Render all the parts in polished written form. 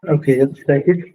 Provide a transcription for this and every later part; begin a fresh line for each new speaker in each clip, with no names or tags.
Okay, let's take it.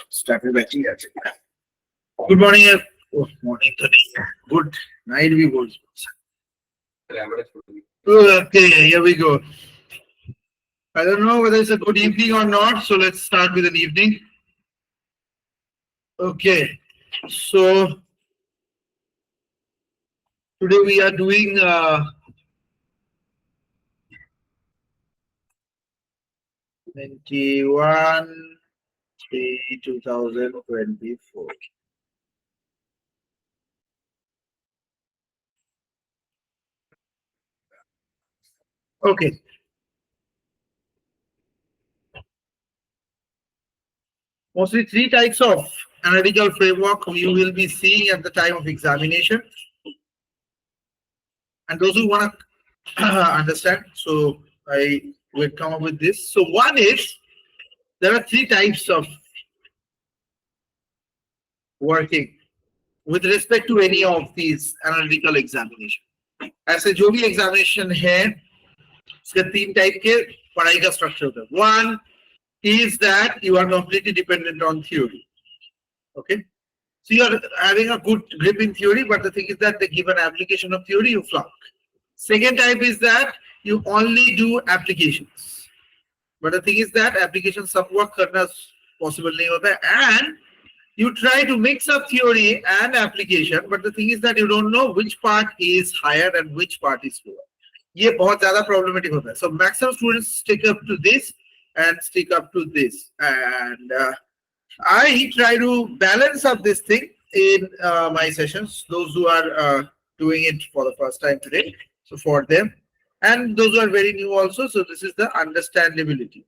Started batching it. Good morning. Oh, morning. Good night. We go. Okay, here we go. I don't know whether it's a good evening or not, so let's start with an evening. Okay, so today we are doing 21/3/2024. Okay. Mostly three types of analytical framework you will be seeing at the time of examination. And those who want to understand, so I will come up with this. So one is, there are three types of working with respect to any of these analytical examination. ऐसे जो भी examination है, इसके तीन type के पढ़ाई का structure होता है. One is that you are completely dependent on theory. Okay, so you are having a good grip in theory, but the thing is that they give an application of theory, you flunk. Second type is that you only do applications, but the thing is that application सब work करना possible नहीं होता है, and you try to mix up theory and application, but the thing is that you don't know which part is higher and which part is lower. ये बहुत ज़्यादा problematic होता है. So maximum students stick up to this and stick up to this, and I try to balance up this thing in my sessions. Those who are doing it for the first time today, so for them, and those who are very new also. So this is the understandability.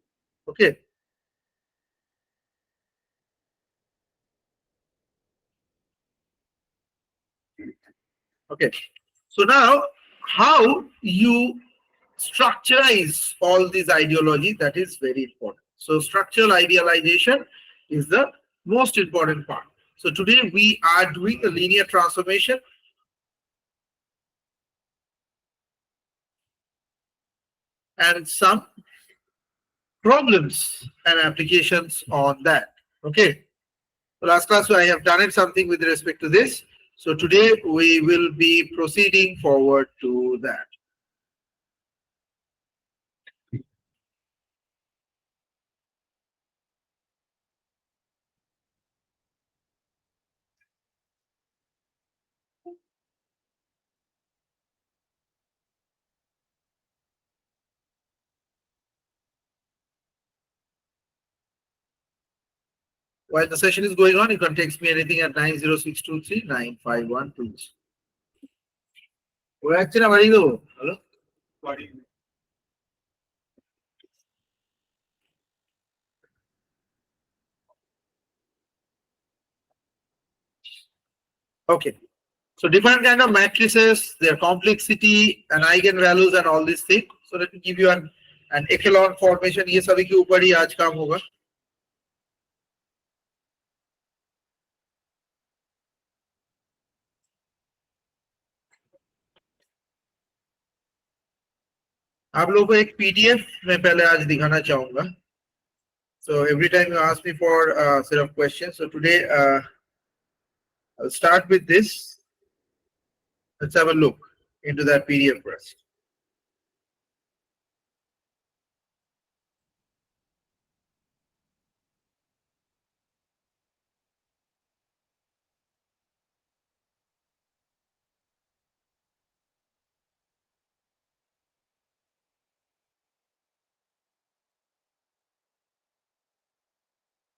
Okay. Okay. So now, how you structurize all these ideology, that is very important. So structural idealization is the most important part. So today we are doing a linear transformation and some problems and applications on that. Okay. So last class I have done it something with respect to this. So today we will be proceeding forward to that. While the session is going on, you can text me anything at 906239512. Hello? Okay. So different kind of matrices, their complexity and eigenvalues and all these things. So let me give you an echelon formation. ये सभी के ऊपर ही आज काम होगा. आप लोगों को एक PDF मैं पहले आज दिखाना चाहूँगा. So every time you ask me for a set of questions. So today I'll start with this. Let's have a look into that PDF first.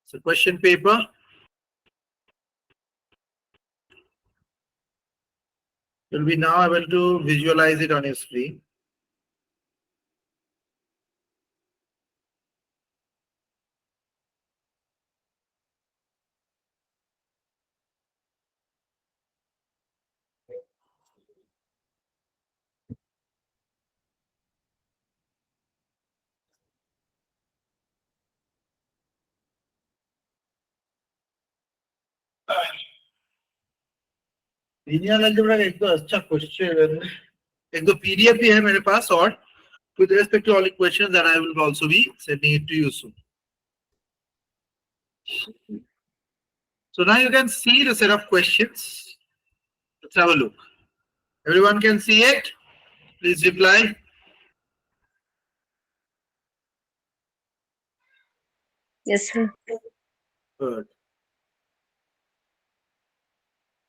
So question paper. You'll be now able to visualize it on your screen. Linear algebra का एक तो अच्छा question एक तो PDF भी है मेरे पास और with respect to all the questions that I will also be sending it to you soon. So now you can see the set of questions. Let's have a look. Everyone can see it? Please reply.
Yes, sir.
Good.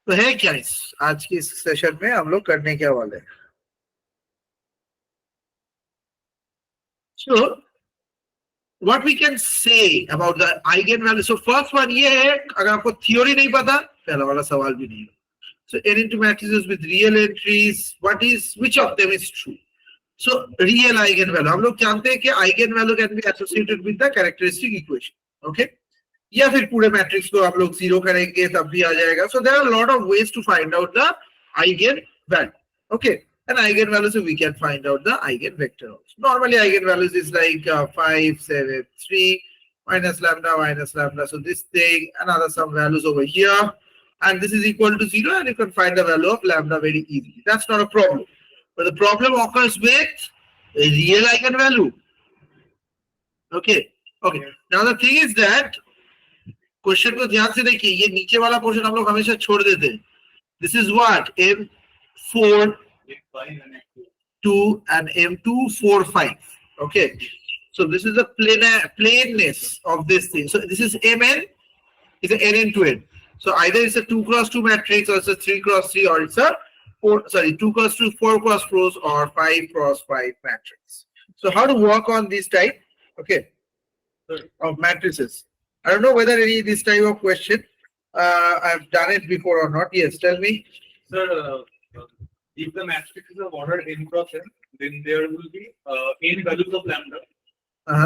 तो है क्या आज की इस session में हम लोग करने क्या वाले हैं? So what we can say about the eigenvalue. So first one ये है अगर आपको theory नहीं पता पहला वाला सवाल भी नहीं. So n into matrices with real entries, which of them is true? So real eigenvalue हम लोग जानते हैं कि eigenvalue can be associated with the characteristic equation. Okay? या फिर पूरे मैट्रिक्स को आप लोग जीरो करेंगे तब भी आ जाएगा. So there are a lot of ways to find out the eigenvalue. Okay? And eigenvalue, so we can find out the eigenvector also. Normally eigenvalues is like 5, 7, 3 minus lambda. So this thing, another some values over here. And this is equal to 0 and you can find the value of lambda very easily. That's not a problem. But the problem occurs with a real eigenvalue. Okay. Okay. Now the thing is that question को ध्यान से देखिए ये नीचे वाला portion हम लोग हमेशा छोड़ देते हैं. This is what M4 2 and M2 4 5. Okay, so this is the plainness of this thing. So this is Mn is an n into n. So either it's a 2 cross 2 matrix or it's a 3 cross 3 or it's a 2 cross 2 4 cross 4 or 5 cross 5 matrix. So how to work on this type, okay, of matrices. I don't know whether any this type of question I've done it before or not. Yes, tell me.
Sir, if the matrix is of order n cross n, then there will be n values of lambda,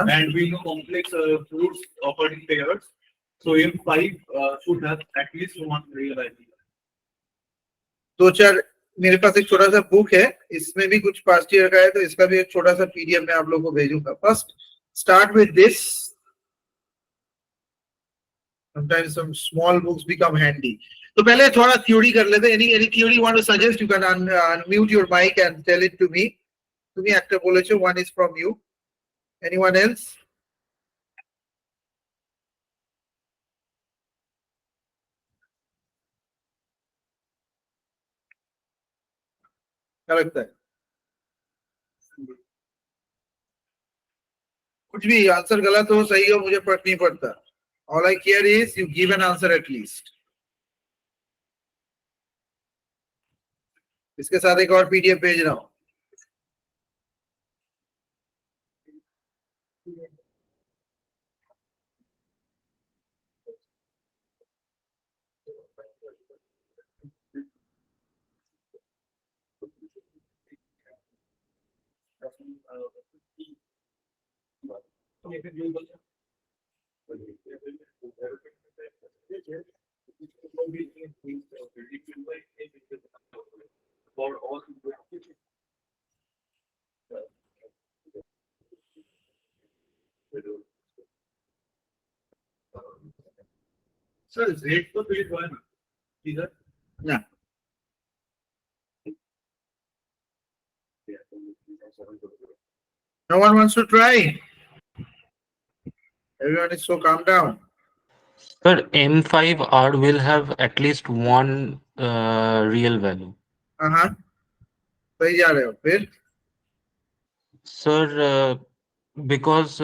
and we know complex fruits occur in pairs. So M5 should have at least one real ID.
दो चार मेरे पास एक छोटा सा book है इसमें भी कुछ पास्ट ईयर का है तो इसका भी एक छोटा सा PDF मैं आप लोगों को भेजूंगा. First start with this. Sometimes some small books become handy. तो पहले थोड़ा theory कर लेते हैं. Any theory you want to suggest? You can unmute your mic and tell it to me. तुम्ही একটা बोलेছো, one is from you. Anyone else? क्या लगता है? कुछ भी आंसर गलत हो सही हो मुझे फर्क नहीं पड़ता. All I care is you give an answer at least. इसके साथ एक और PDF भेज रहा हूँ.
For all. Sir, rate for page one. Either.
Yeah. No one wants to try. Everyone is so calm down.
Sir, M5R will have at least one real value.
हाँ, सही जा रहे हो फिर?
Sir, because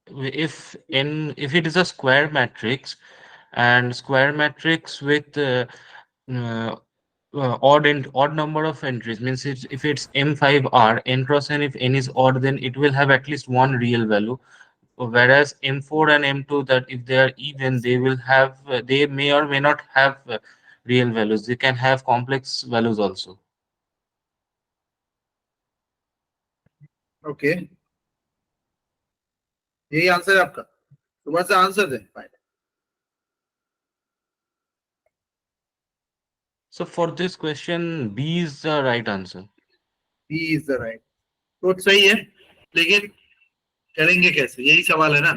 if it is a square matrix and square matrix with uh, odd number of entries means if it's M5R n cross n, if n is odd, then it will have at least one real value. Whereas M4 and M2, that if they are even, they will have they may or may not have real values. They can have complex values also.
Okay, यही answer है आपका? तो what's the answer then? Fine.
So for this question, B is the right answer.
B is the right. तो सही है, लेकिन करेंगे कैसे? यही सवाल है ना,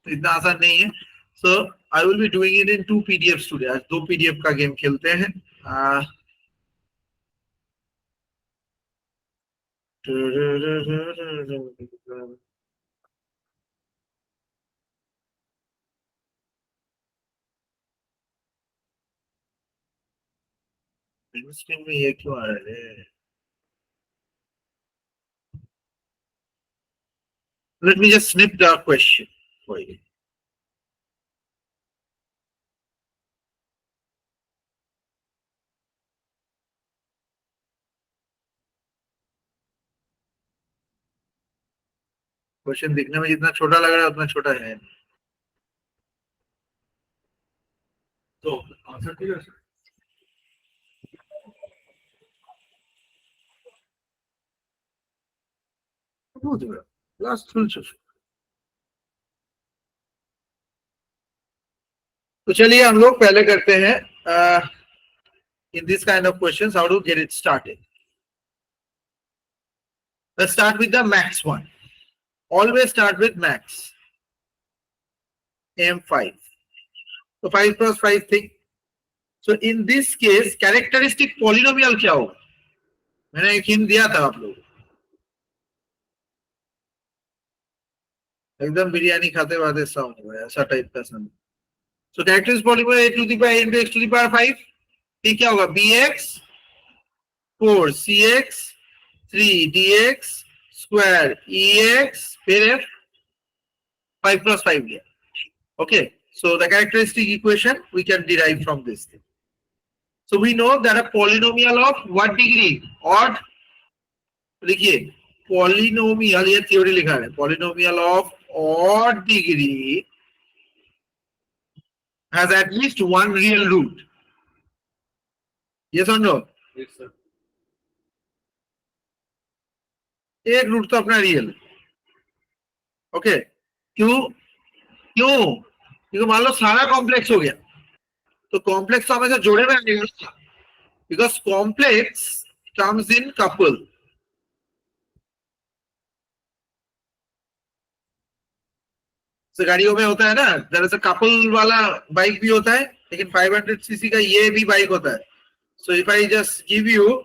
इतना आसान नहीं है. So I will be doing it in 2 PDFs today. आज 2 PDF का गेम खेलते हैं. स्क्रीन में ये क्यों आ रहा है? Let me just snip the question for you. Question दिखने में जितना छोटा लग रहा है उतना छोटा है.
So, answer to your
last full. तो चलिए हम लोग पहले करते हैं in this kind of questions how to get it started. Let's start with the max one. Always start with max. M5. So 5 plus 5 thing. So in this case characteristic polynomial क्या होगा? मैंने एक हिंट दिया था आप लोग. एकदम बिरयानी खाते वादे साउंड हुआ ऐसा टाइप का sound. So characteristic polynomial a to the power into x to the power 5. ठीक क्या होगा? bx 4 cx 3 dx square ex फिर f 5 plus 5 here. Okay, so the characteristic equation we can derive from this thing. So we know that a polynomial of what degree? Odd. देखिए polynomial, ये theory लिखा है, polynomial of odd degree has at least one real root. Yes or no?
Yes, sir.
एक root तो अपना real. Okay, क्यों? क्योंकि मान लो सारा कॉम्प्लेक्स हो गया तो कॉम्प्लेक्स तो हमेशा जोड़े में आएगा, because complex comes in couple. गाड़ियों में होता है ना, दरअसल कपल वाला बाइक भी होता है, लेकिन 500 सीसी का ये भी बाइक होता है. So if I just give you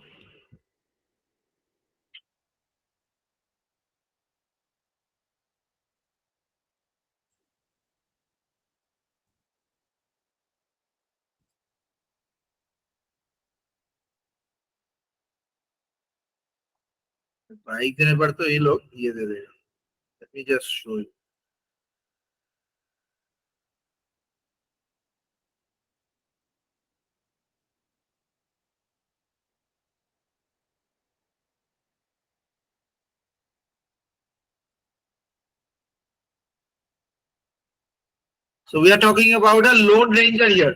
bike देने पर तो ये लोग ये दे देगा. Let me just show you. So we are talking about a lone ranger here.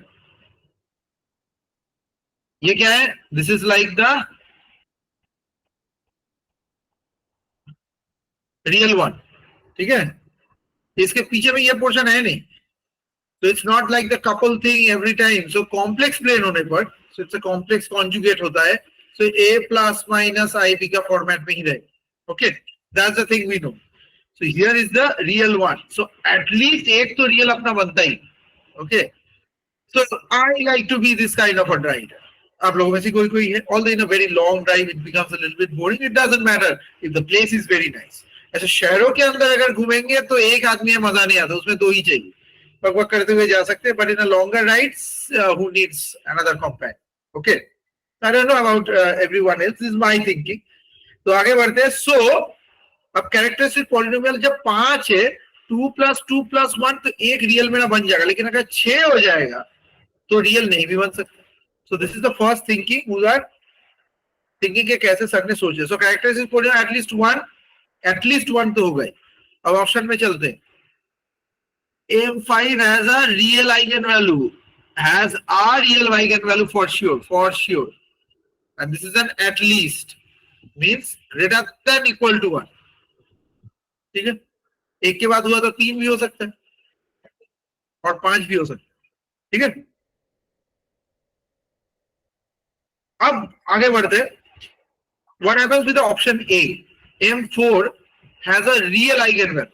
ये क्या है? This is like the real one. ठीक है? इसके पीछे में ये पोर्शन है नहीं, so it's not like the couple thing every time. So complex plane होने पर, so it's a complex conjugate होता है, so a plus minus I b का format में ही रहेगा. Okay, that's the thing we know. So here is the real one. So at least एक तो real अपना बनता ही. Okay, so I like to be this kind of a driver. आप लोगों में से कोई कोई है, although in a very long drive it becomes a little bit boring. It doesn't matter if the place is very nice. ऐसे शहरों के अंदर अगर घूमेंगे तो एक आदमी है, मजा नहीं आता, उसमें दो ही चाहिए, बक बक करते हुए जा सकते हैं. But in a longer rides, who needs another companion? Okay, I don't know about everyone else. This is my thinking. तो आगे बढ़ते हैं. So अब कैरेक्टरिस्टिक पॉलिनोमियल जब 5 है, 2 + 2 + 1, तो एक रियल मेरा बन जाएगा. लेकिन अगर 6 हो जाएगा तो रियल नहीं भी बन सकता. So this is the first thinking. Who are thinking के कैसे सर ने सोचे. So characteristic polynomial at least one तो हो गए. अब ऑप्शन में चलते हैं. M5 has a real eigenvalue, has a real eigenvalue for sure, and this is an at least, means greater than equal to 1. ठीक है, एक के बाद हुआ तो 3 भी हो सकता है और 5 भी हो सकता है. ठीक है, अब आगे बढ़ते. What happens with the option A? M4 has a real eigenvalue.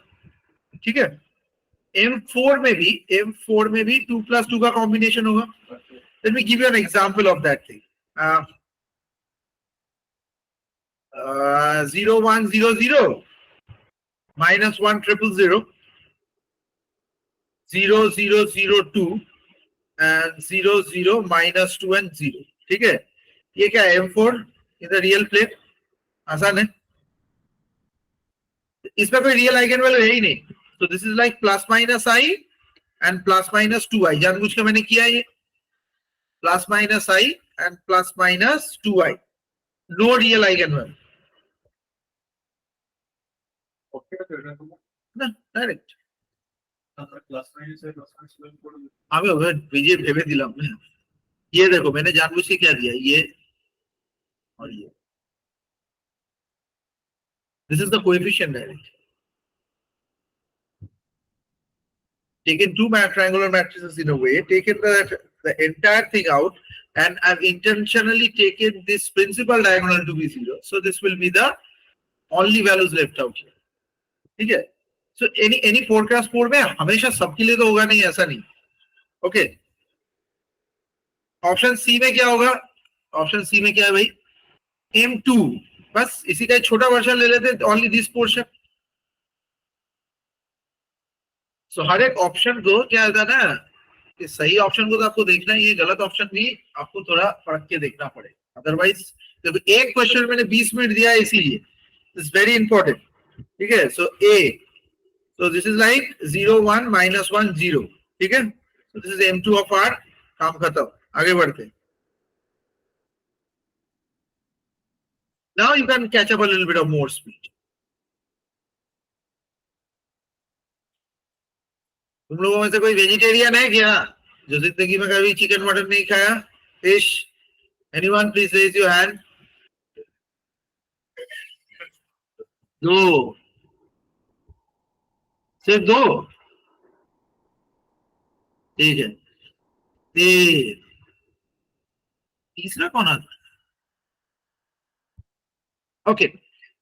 ठीक है, M4 में भी 2 + 2 का कॉम्बिनेशन होगा. Let me give you an example of that thing. 0 1 0 0 minus 1 0 0 0 0 0 2 and 0 0 minus 2 and 0. ठीक है, ये क्या है? M4 in the real plane. आसान है, इसमें कोई रियल आइगन वैल्यू है ही नहीं. तो this is like plus minus i and plus minus 2i. जानबूझ के मैंने किया ये plus minus i and plus minus 2i. No real eigenvalue না ডাইরেক্ট আমি ওভাবে ভিজে ভেবে দিলাম. ये देखो मैंने जानबूझ के क्या दिया, ये और ये. This is the coefficient direct. Taken two triangular matrices in a way, taken the entire thing out, and I've intentionally taken this principal diagonal to be 0. So this will be the only values left out here. ठीक है, so any forecast code में हमेशा सबके लिए तो होगा नहीं, ऐसा नहीं. Okay, ऑप्शन सी में क्या होगा? ऑप्शन सी में क्या है भाई? M2. बस इसी का एक छोटा वर्जन ले लेते, only this portion. So हर एक ऑप्शन को क्या होता है ना, कि सही ऑप्शन को तो आपको देखना ही है, गलत ऑप्शन भी आपको थोड़ा परख के देखना पड़ेगा. अदरवाइज जब एक क्वेश्चन मैंने 20 मिनट दिया है, इसीलिए इट्स वेरी इंपॉर्टेंट. ठीक है, so a, so this is like 0 1 minus 1 0. ठीक है, so this is M2 of R. काम खत्म, आगे बढ़ते. Now you can catch up a little bit of more speed. तुम लोगों में से कोई वेजिटेरियन है क्या जो जिंदगी में कभी चिकन मटन नहीं खाया? Fish? Anyone please raise your hand. दो, सिर्फ दो. ठीक है, तीसरा कौन आता? Okay,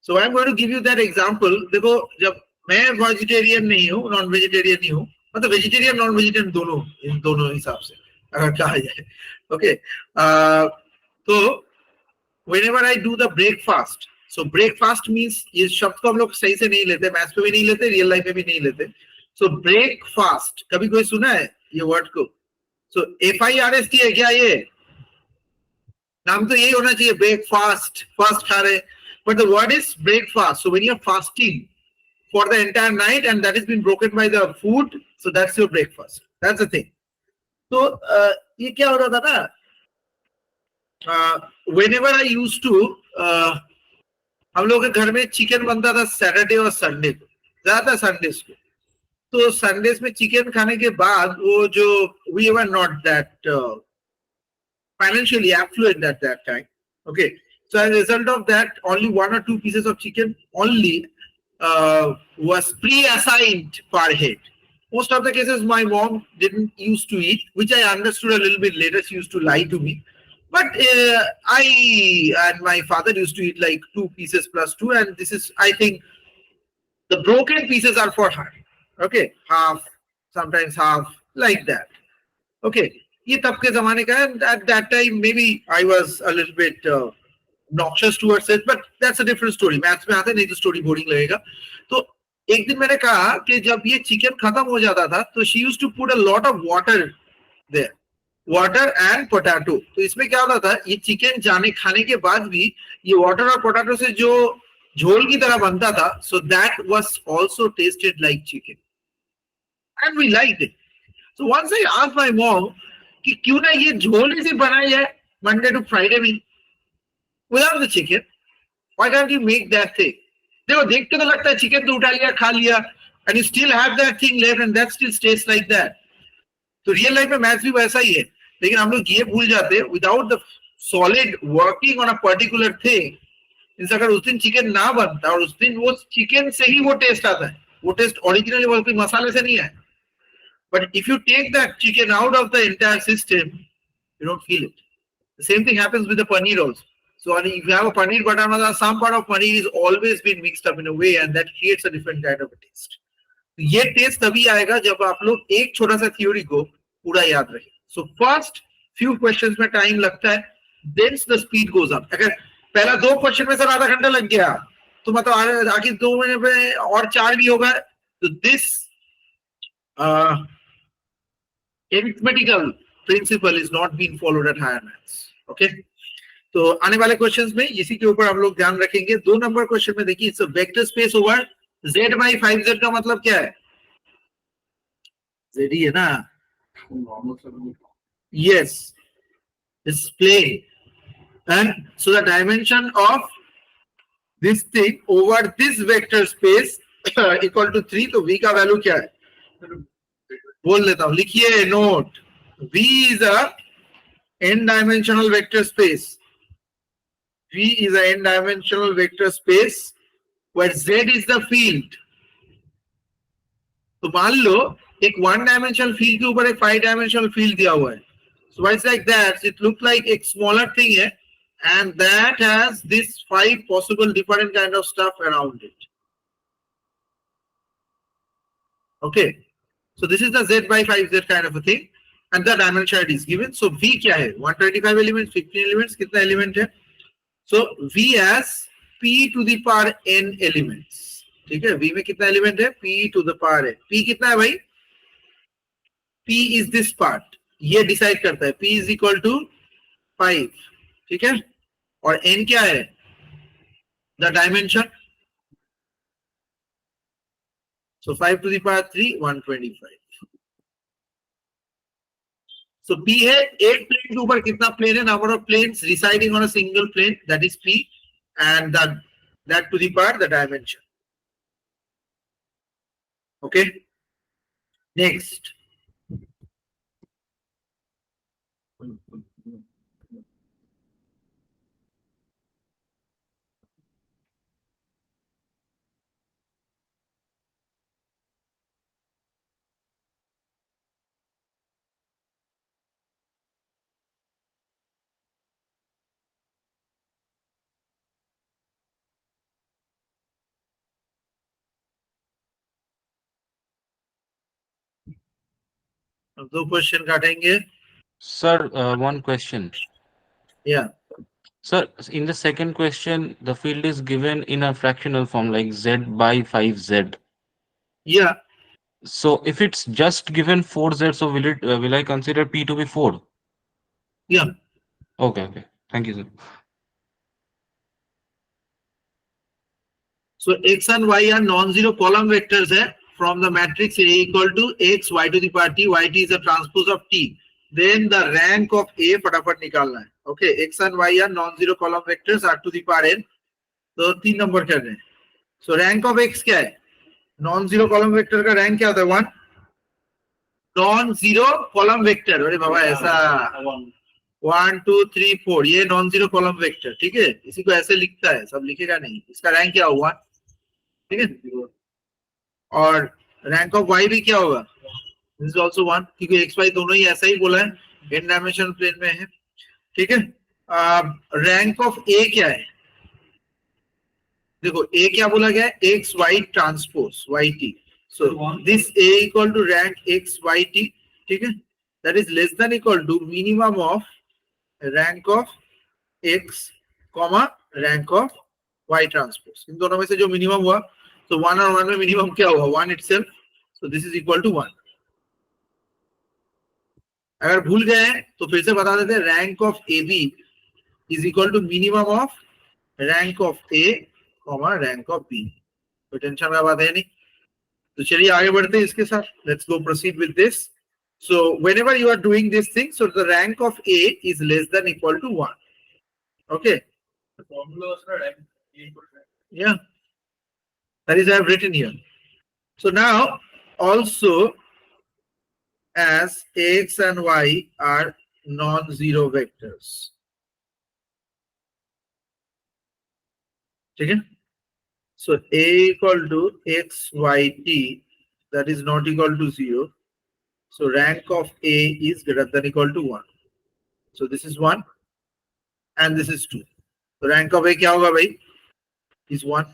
so I am going to give you that example. देखो, जब मैं वेजिटेरियन नहीं हूँ, नॉन वेजिटेरियन नहीं हूँ, मतलब वेजिटेरियन नॉन वेजिटेरियन दोनों, इन दोनों हिसाब से अगर कहा जाए. ओके, तो whenever I do the breakfast, so breakfast means ये शब्द को हम लोग सही से नहीं लेते, मैथ्स में भी नहीं लेते, रियल लाइफ में भी नहीं लेते. So breakfast, कभी कोई सुना है ये वर्ड को? So FIRST है क्या? ये नाम तो यही होना चाहिए, breakfast, fast खा रहे, but the word is breakfast. So when you are fasting for the entire night and that has been broken by the food, so that's your breakfast. That's the thing. So ये क्या हो रहा था ना, whenever I used to, हम लोग के घर में चिकन बनता था सैटरडे और संडे को, ज्यादा संडेज को. तो संडेज में चिकन खाने के बाद वो जो we were not that financially affluent at that time. Okay, so as a result of that, only 1 or 2 pieces of chicken only was pre-assigned per head. Most of the cases my mom didn't used to eat, which I understood a little bit later. She used to lie to me. But I and my father used to eat like 2 pieces plus 2, and this is, I think, the broken pieces are for her. Okay, half, sometimes half, like that. Okay, ये तब के ज़माने का है, and at that time maybe I was a little bit noxious towards it, but that's a different story. Maths में आते नहीं तो स्टोरी बोरिंग लगेगा. तो एक दिन मैंने कहा कि जब ये चिकन खत्म हो जाता था तो she used to put a lot of water there, water and potato. तो इसमें क्या होता था, ये चिकन जाने खाने के बाद भी ये वाटर और पोटैटो से जो झोल की तरह बनता था, so that was also tasted like chicken and we liked it. So once I asked my mom कि क्यों ना ये झोल ही से बनाई है Monday to Friday में without the chicken, why can't you make that thing? देखो देख के तो लगता है चिकन तो उठा लिया खा लिया and you still have that thing left and that still tastes like that. तो रियल लाइफ में मैथ्स भी वैसा ही है, लेकिन हम लोग ये भूल जाते हैं without the solid working on a particular thing. अगर उस दिन चिकन ना बनता और उस दिन वो चिकन से ही वो टेस्ट आता है, वो टेस्ट ओरिजिनली वो कोई मसाले से नहीं है. But if you take that chicken out of the entire system, you don't feel it. The same thing happens with the paneer also. So if you have a paneer butter masala, some part of paneer is always been mixed up in a way and that creates a different kind of a taste. ये test तभी आएगा जब आप लोग एक छोटा सा theory को पूरा याद रखें. So first few questions में टाइम लगता है, then the speed goes up. अगर पहला 2 क्वेश्चन में सर आधा घंटा लग गया तो मतलब आगे 2 मिनट में और 4 भी होगा. तो this arithmetical principle is not being followed at higher maths. Okay, तो आने वाले क्वेश्चंस में इसी के ऊपर हम लोग ध्यान रखेंगे. 2 नंबर क्वेश्चन में देखिए, it's a vector space over z by 5z का मतलब क्या है? z ही है ना. Yes, it's plane, and so the dimension of this thing over this vector space equal to 3. तो v का वैल्यू क्या है बोल लेता हूं, लिखिए note. v is a n dimensional vector space. V is a n dimensional vector space where z is the field. तो मान लो एक 1 dimensional field के ऊपर एक 5 dimensional field दिया हुआ है. So it's like that. It looks like a smaller thing है, and that has this 5 possible different kind of stuff around it. Okay, so this is the z by 5z kind of a thing, and the dimension is given. So v क्या है? 125 elements, 15 elements, कितना element है? So v has p to the power n elements. ठीक है, v में कितना element है? p to the power n. p कितना है भाई? p is this part. ये डिसाइड करता है. p is equal to 5. ठीक है, और n क्या है? The dimension. So 5 to the power 3, 125. So p है एक प्लेन के ऊपर कितना प्लेन है? Number of planes residing on a single plane, that is p, and that to the power the dimension. Okay, next. अब 2 question काटेंगे.
Sir, one question.
Yeah.
Sir, in the second question, the field is given in a fractional form like z by 5z.
Yeah.
So if it's just given 4z, so will I consider p to be 4?
Yeah.
Okay. Thank you, sir.
So x and y are non-zero column vectors है from the matrix A equal to x y to the power t. Yt is a transpose of t. Then the rank of A फटाफट निकालना है. Okay, x and y are non-zero column vectors r to the power n. तो 3 number कर रहे हैं. So rank of x क्या है? Non-zero column vector का rank क्या होता है? 1. Non-zero column vector. अरे बाबा ऐसा 1 2 3 4 ये non-zero column vector. ठीक है, इसी को ऐसे लिखता है, सब लिखेगा नहीं. इसका rank क्या होगा? ठीक है, और रैंक ऑफ वाई भी क्या होगा, दिस इज ऑल्सो 1, क्योंकि एक्स वाई दोनों ही ऐसा ही बोला है, n डायमेंशनल प्लेन में है। ठीक है, रैंक ऑफ ए क्या है, देखो ए क्या बोला गया है, X Y transpose Y T, so this A equal to rank X Y T, ठीक है, that is less than equal to minimum of rank of X comma rank of Y transpose, इन दोनों में से जो मिनिमम हुआ, तो 1 और 1 में मिनिमम क्या हुआ, 1 itself, so this is equal to 1। अगर भूल गए हैं तो फिर से बता देते हैं, rank of A B is equal to minimum of rank of A comma rank of B, कोई टेंशन का बात है नहीं। तो चलिए आगे बढ़ते हैं इसके साथ, let's go proceed with this. So whenever you are doing this thing, so the rank of A is less than equal to 1, okay,
The formula was rank equal to
yeah, that is I have written here. So now also as x and y are non-zero vectors, ठीक है, so a equal to x y t, that is not equal to 0, so rank of a is greater than equal to 1, so this is 1 and this is 2, so rank of a क्या होगा भाई, is 1,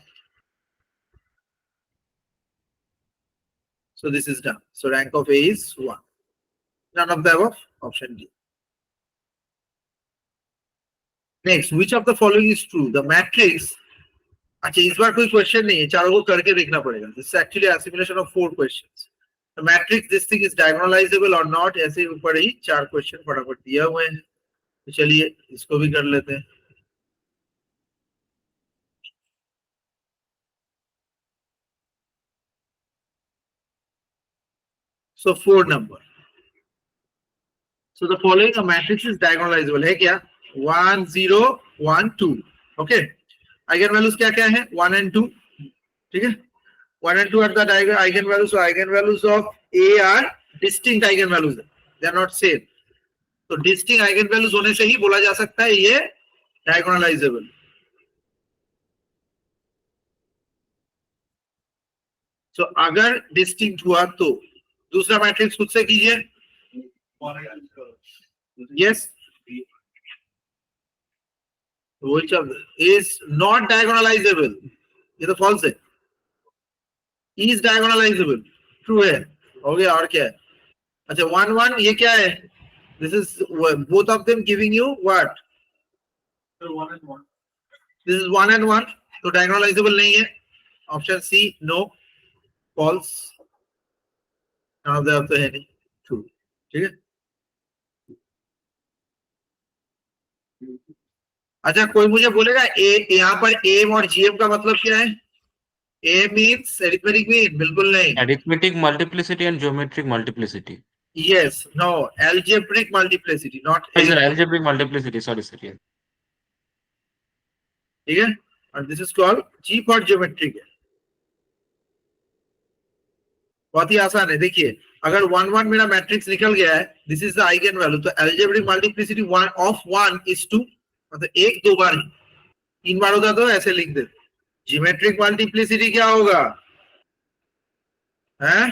so this is done, so rank of a is 1, none of the above, option D. Next, which of the following is true, the matrix, अच्छा इस बार कोई question नहीं है, चारों को करके देखना पड़ेगा, this is actually assimilation of 4 questions, the matrix this thing is diagonalisable और नॉट, ऐसे ऊपर ही 4 क्वेश्चन फटाफट दिए हुए हैं, तो चलिए इसको भी कर लेते हैं। So 4 number. So the following a matrix is diagonalizable है क्या, 1 0 1 2, okay, eigenvalues क्या क्या है, 1 and 2, ठीक है, 1 and 2 are the eigenvalues, so eigenvalues of A are distinct eigenvalues, they are not same, तो डिस्टिंक्ट आइगन होने से ही बोला जा सकता है ये डायगोनलाइजेबल। सो अगर डिस्टिंक्ट हुआ तो दूसरा मैट्रिक्स खुद से कीजिए, yes, which of is not diagonalizable, ये तो फॉल्स है, is diagonalizable, ट्रू है, हो गया, और क्या है, अच्छा 1 1 ये क्या है, this is both of them giving you what,
1 and 1.
this is 1 and 1, तो diagonalizable नहीं है, option C no, false, none of the above तो है नहीं, ट्रू, ठीक है। अच्छा कोई मुझे बोलेगा ए, यहाँ पर एम और जीएम का मतलब क्या है, ए मीन्स अरिथमेटिक मीन, बिल्कुल नहीं,
Arithmetic multiplicity and geometric multiplicity.
Yes no, algebraic multiplicity not
Sorry, sir,
arithmetic,
algebraic multiplicity. Sorry, sir. Yeah.
ठीक है, और this is called ji for geometric है, बहुत ही आसान है, देखिए अगर 1 1 मेरा मैट्रिक्स निकल गया है, this is the eigen value, तो algebraic multiplicity 1 of 1 is 2, मतलब एक दो बार, 3 बार होता तो ऐसे लिख दे, ज्योमेट्रिक मल्टीप्लिसिटी क्या होगा, हैं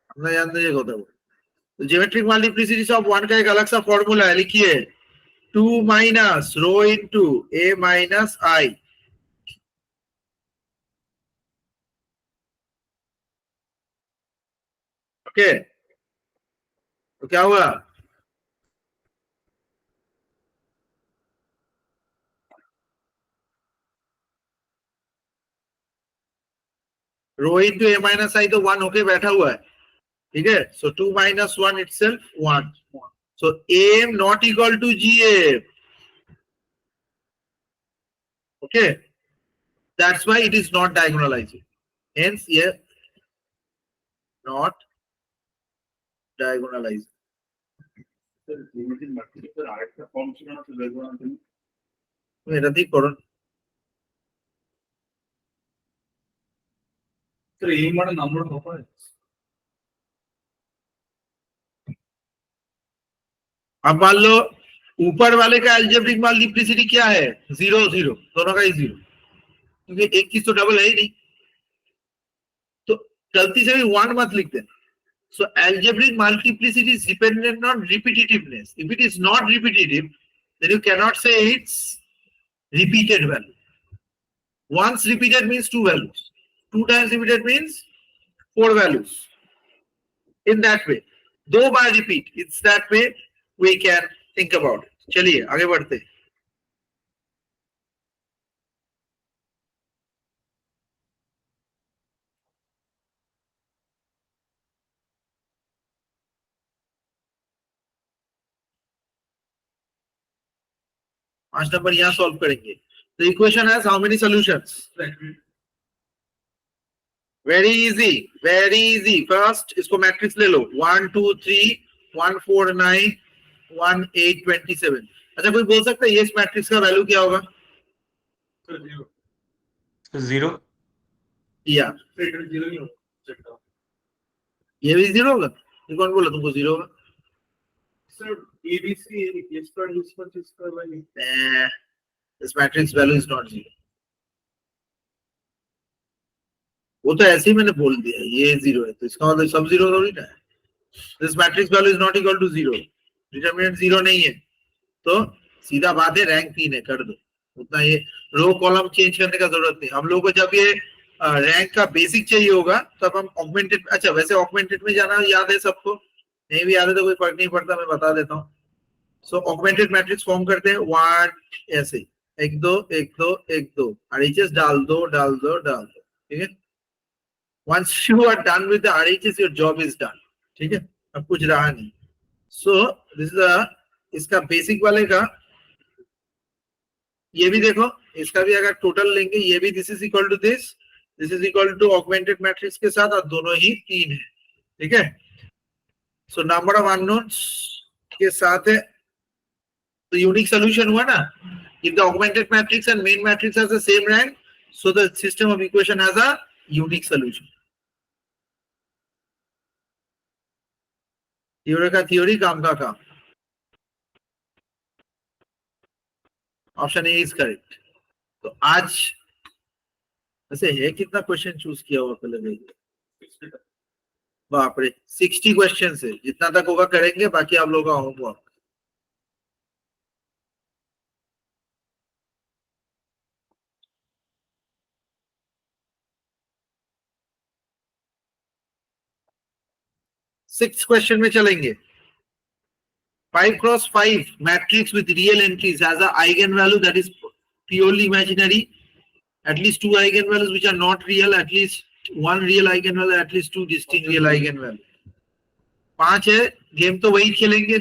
अपना जानते हैं होता है वो, तो ज्योमेट्रिक मल्टीप्लिसिटी ऑफ 1 का एक अलग सा फॉर्मूला है, लिखिए 2 minus rho into a minus i, okay, तो क्या हुआ, रो इनटू a माइनस i तो 1 होके बैठा हुआ है, ठीक है, सो 2 minus 1 itself 1, so am not equal to gm, okay, that's why it is not diagonalizing, hence here not diagonalizing, এটা ঠিক করুন,
So, এই মানে number of opponents.
अब मान लो ऊपर वाले का एल्जेब्रिक मल्टीप्लिसिटी क्या है? 0 0, दोनों का ही 0, क्योंकि एक चीज तो डबल है ही नहीं, तो गलती से भी 1 मत लिख देना. So algebraic multiplicity is dependent on repetitiveness. If it is not repetitive, then you cannot say it's repeated value. Once repeated means 2 values. 2 times repeated means 4 values. In that way, 2 bar repeat. It's that way we can think about it. चलिए आगे बढ़ते हैं. पांच number यहाँ solve करेंगे. The equation has how many solutions? Very easy, very easy. First इसको matrix ले लो. 1 2 3 1 4 9 1 8 27. अच्छा कोई बोल सकता है ये इस मैट्रिक्स का वैल्यू क्या होगा?
0.
या ये भी 0 होगा? ये कौन बोला तुमको 0 होगा?
Sir, ABC is for this much is for value.
This matrix value is not 0. वो तो ऐसे ही मैंने बोल दिया ये 0 है, तो इसका मतलब सब 0 थोड़ी ना है. This matrix value is not equal to 0. Determinant 0 नहीं है, तो सीधा बात है रैंक 3 है, कर दो. उतना ये रो कॉलम चेंज करने का जरूरत नहीं. हम लोग को जब ये रैंक का बेसिक चाहिए होगा तब हम ऑगमेंटेड, अच्छा वैसे ऑगमेंटेड में जाना याद है सबको? नहीं भी याद है तो कोई फर्क नहीं पड़ता, मैं बता देता हूँ. सो ऑगमेंटेड मैट्रिक्स फॉर्म करते हैं 1 ऐसे 1 2 1 2 1 2 RHS डाल दो डाल दो डाल दो. ठीक है, once you are done with the RHS your job is done. ठीक है, अब कुछ रहा नहीं. सो दिस इज इसका बेसिक वाले का, ये भी देखो, इसका भी अगर टोटल लेंगे ये भी this is equal to this is equal to augmented matrix के साथ, और दोनों ही 3 है. ठीक है, सो नंबर ऑफ अननोन्स के साथ है तो यूनिक सॉल्यूशन हुआ ना. If the augmented matrix and main matrix has the same rank, so the system of equation has a unique solution. Theory का थ्योरी, काम का काम. Option A is correct. तो आज ऐसे है कितना क्वेश्चन चूज किया हुआ पहले? बाप रे, 60 क्वेश्चन है. जितना तक होगा करेंगे, बाकी आप लोगों का होमवर्क. सिक्स क्वेश्चन में चलेंगे. 5 cross 5 matrix with real entries has a eigenvalue that is purely imaginary, at least 2 eigenvalues which are not real, at least 1 real eigenvalue, at least 2 distinct real eigenvalue. 5 है, game तो वही खेलेंगे.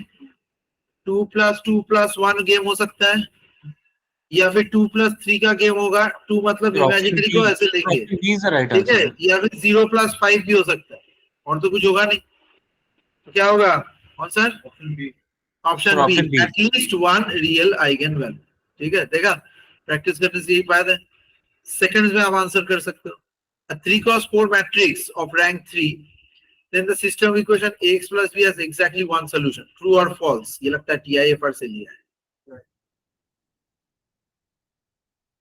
2 + 2 + 1 game हो सकता है, या फिर 2 + 3 का गेम होगा. 2 मतलब इमेजिनरी को ऐसे लेंगे. ठीक है, या फिर 0 + 5 भी हो सकता है, और तो कुछ होगा नहीं. तो क्या होगा answer? Option B, at least 1 real eigenvalue. ठीक है, देखा, प्रैक्टिस करने से यही फायदा है. सेकंड्स में आप आंसर कर सकते हो. A 3 cross 4 matrix of rank 3, then the system of equation ax plus b has exactly one solution. True or false? ये लगता है TIFR से लिया है.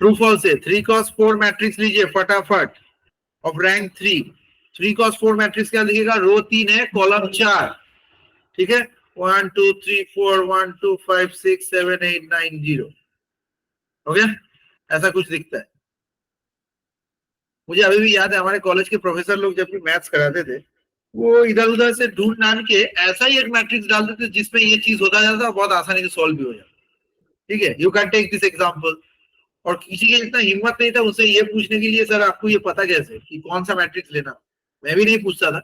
True false है. 3 cross 4 matrix लीजिए फटाफट of rank 3. 3 cross 4 matrix क्या लिखेगा? रो 3 है, कॉलम 4. ठीक है, 1 2 3 4 1 2 5 6 7 8 9 0. ओके, ऐसा कुछ दिखता है. मुझे अभी भी याद है हमारे कॉलेज के प्रोफेसर लोग जब भी मैथ्स कराते थे, वो इधर उधर से ढूंढ ढांड के ऐसा ही एक मैट्रिक्स डाल देते जिसमें ये चीज होता जाता, बहुत आसानी से सॉल्व भी हो जाता. ठीक है, you can take this example. और किसी के इतना हिम्मत नहीं था उसे ये पूछने के लिए, सर आपको ये पता कैसे कि कौन सा मैट्रिक्स लेना? मैं भी नहीं पूछता था.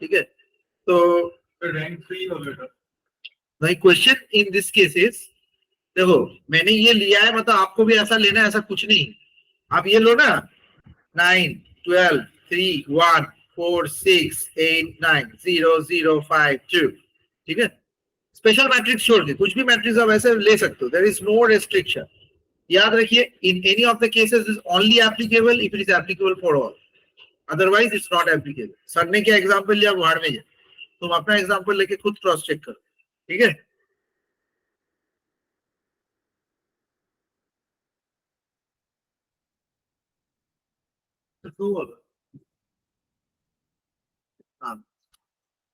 ठीक है, तो
रैंक 3 हो बेटा.
नहीं, क्वेश्चन इन दिस केसेस, देखो मैंने ये लिया है, मतलब आपको भी ऐसा लेना है, ऐसा कुछ नहीं. आप ये लो ना, 9 12 3 1 4 6 8 9 0 0 5 2. ठीक है, स्पेशल मैट्रिक्स छोड़ के कुछ भी मैट्रिक्स आप ऐसे ले सकते हो. There is no restriction. याद रखिए, in any of the cases is only applicable if it is applicable for all, otherwise it's not applicable. Sir ने क्या एग्जांपल लिया, बाहर में जाए, तुम अपना एग्जांपल लेके खुद क्रॉस चेक करो. ठीक है,
true होगा।
हाँ,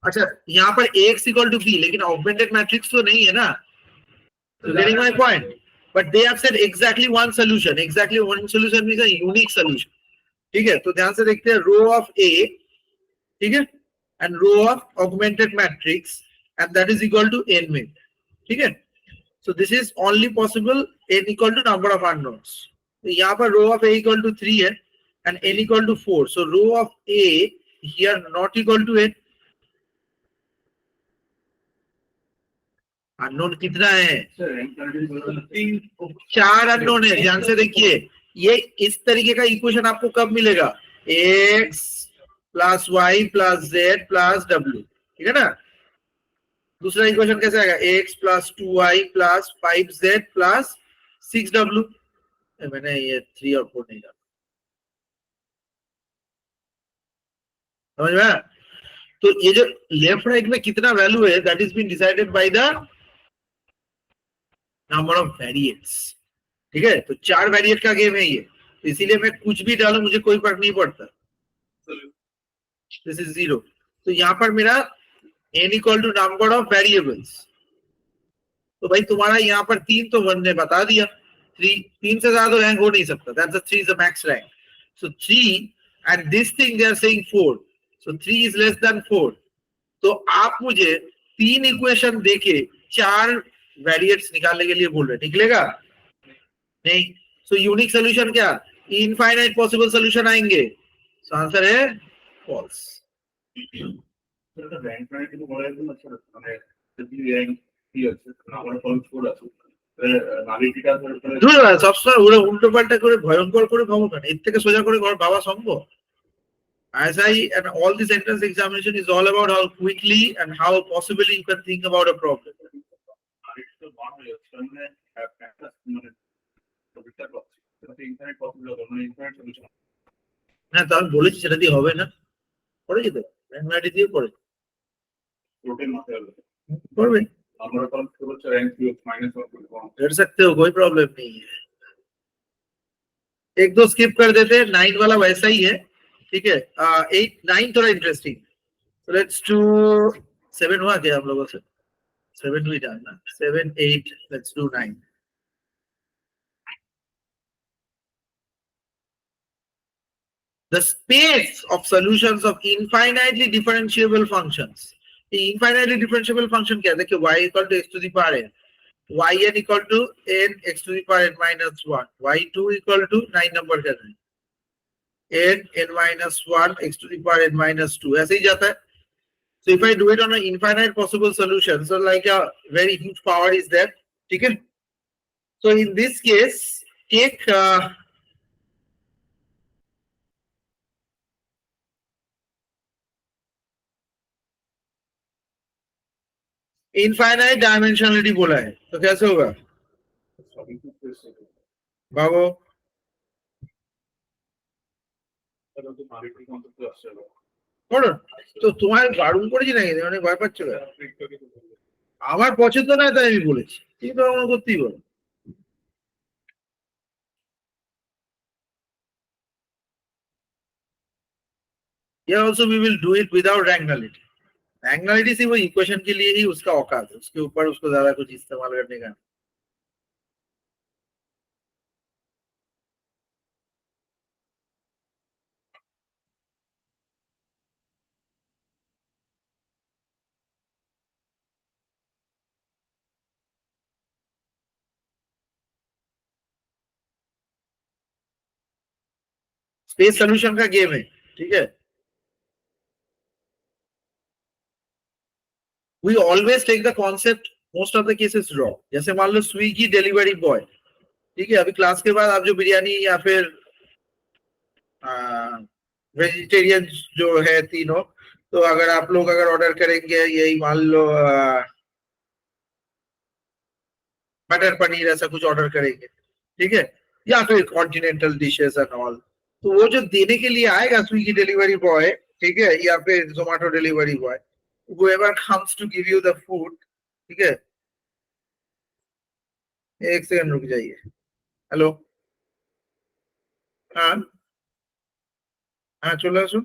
अच्छा यहाँ पर Ax equal to B, लेकिन augmented matrix तो नहीं है ना, so getting my point, but they have said exactly one solution, exactly one solution means a unique solution, ठीक है। तो ध्यान से देखते हैं, रो ऑफ A, ठीक है, and row of augmented matrix, and that is equal to n में, ठीक है। So this is only possible n equal to number of unknowns. तो यहाँ पर row of A equal to 3 है and n equal to 4. So row of A here not equal to n. Unknown कितना है? 4 unknown है। ध्यान से देखिए, ये इस तरीके का इक्वेशन आपको कब मिलेगा? x plus y plus z plus w, ठीक है ना। दूसरा इक्वेशन कैसे आएगा? x plus 2y plus 5z plus 6w। मैंने ये 3 और 4 नहीं डाला, समझ में आया? तो ये जो लेफ्ट राइट में कितना वैल्यू है, that is been decided by the number of variates, ठीक है। तो 4 वेरिएट का गेम है ये, तो इसीलिए मैं कुछ भी डालूं मुझे कोई फर्क नहीं पड़ता। This is 0। तो यहाँ पर मेरा n equal to number of variables, तो भाई तुम्हारा यहाँ पर 3 तो 1 ने बता दिया, 3 से ज्यादा रैंक हो नहीं सकता, that's the 3 is the max rank. So 3 and this thing they are saying 4, so 3 is less than 4। तो आप मुझे 3 इक्वेशन देके 4 वेरिएट्स निकालने के लिए बोल रहे, निकलेगा नहीं। सो यूनिक सोल्यूशन क्या? इनफाइनाइट पॉसिबल सोल्यूशन आएंगे। सो आंसर है फॉल्स। সবসময় ওরা উল্টো পাল্টা করে ভয়ঙ্কর করে ভাবো কেন? এর থেকে সোজা করে ভাবা সম্ভব? ISI and all this entrance examination is all about how quickly and how possibly you can think about a problem. হ্যাঁ, তো আমি বলেছি সেটা দিয়ে হবে না, করে যেতে ম্যাথমেটিক্স দিয়ে করে করবে, कर सकते हो, कोई प्रॉब्लम नहीं है। एक दो स्किप कर देते, 9 वाला वैसा ही है, ठीक है। 8 9 थोड़ा इंटरेस्टिंग, so let's do 7 हुआ क्या हम लोगों से? 7 भी डालना, 7 8, let's do 9. The space of solutions of infinitely differentiable functions. The infinitely differentiable function क्या? देखिए y equal to x to the power n, yn equal to n x to the power n minus 1, y2 equal to 9 number क्या है? n minus 1 x to the power n minus 2, ऐसे ही जाता है। So if I do it on an infinite possible solution, so like a very huge power is there, ठीक है। So in this case, take infinite dimensionality बोला है, तो कैसे होगा बाबू? তো তোমার দারুণ করেছি নাকি? অনেক ভয় পাচ্ছ? আমার পছন্দ না তাই আমি বলেছি, কিন্তু আমার করতেই বলো। Here also we will do it without rank nullity. Rank nullity सिर्फ वो इक्वेशन के लिए ही उसका औकात है, उसके ऊपर उसको ज्यादा कुछ इस्तेमाल करने का। स्पेस सोल्यूशन का गेम है, ठीक है। We always take the concept most of the cases wrong. जैसे मान लो स्विगी डिलीवरी बॉय, ठीक है, अभी क्लास के बाद आप जो बिरयानी या फिर वेजिटेरियन जो है तीनों, तो अगर आप लोग अगर ऑर्डर करेंगे यही मान लो मटर पनीर ऐसा कुछ ऑर्डर करेंगे, ठीक है, या फिर कॉन्टिनेंटल डिशेस एंड ऑल, तो वो जो देने के लिए आएगा स्विगी डिलीवरी बॉय, ठीक है, या फिर Zomato delivery boy, whoever comes to give you the food, ठीक है, एक सेकंड रुक जाइए, हेलो, हाँ হ্যাঁ চলে আসুন।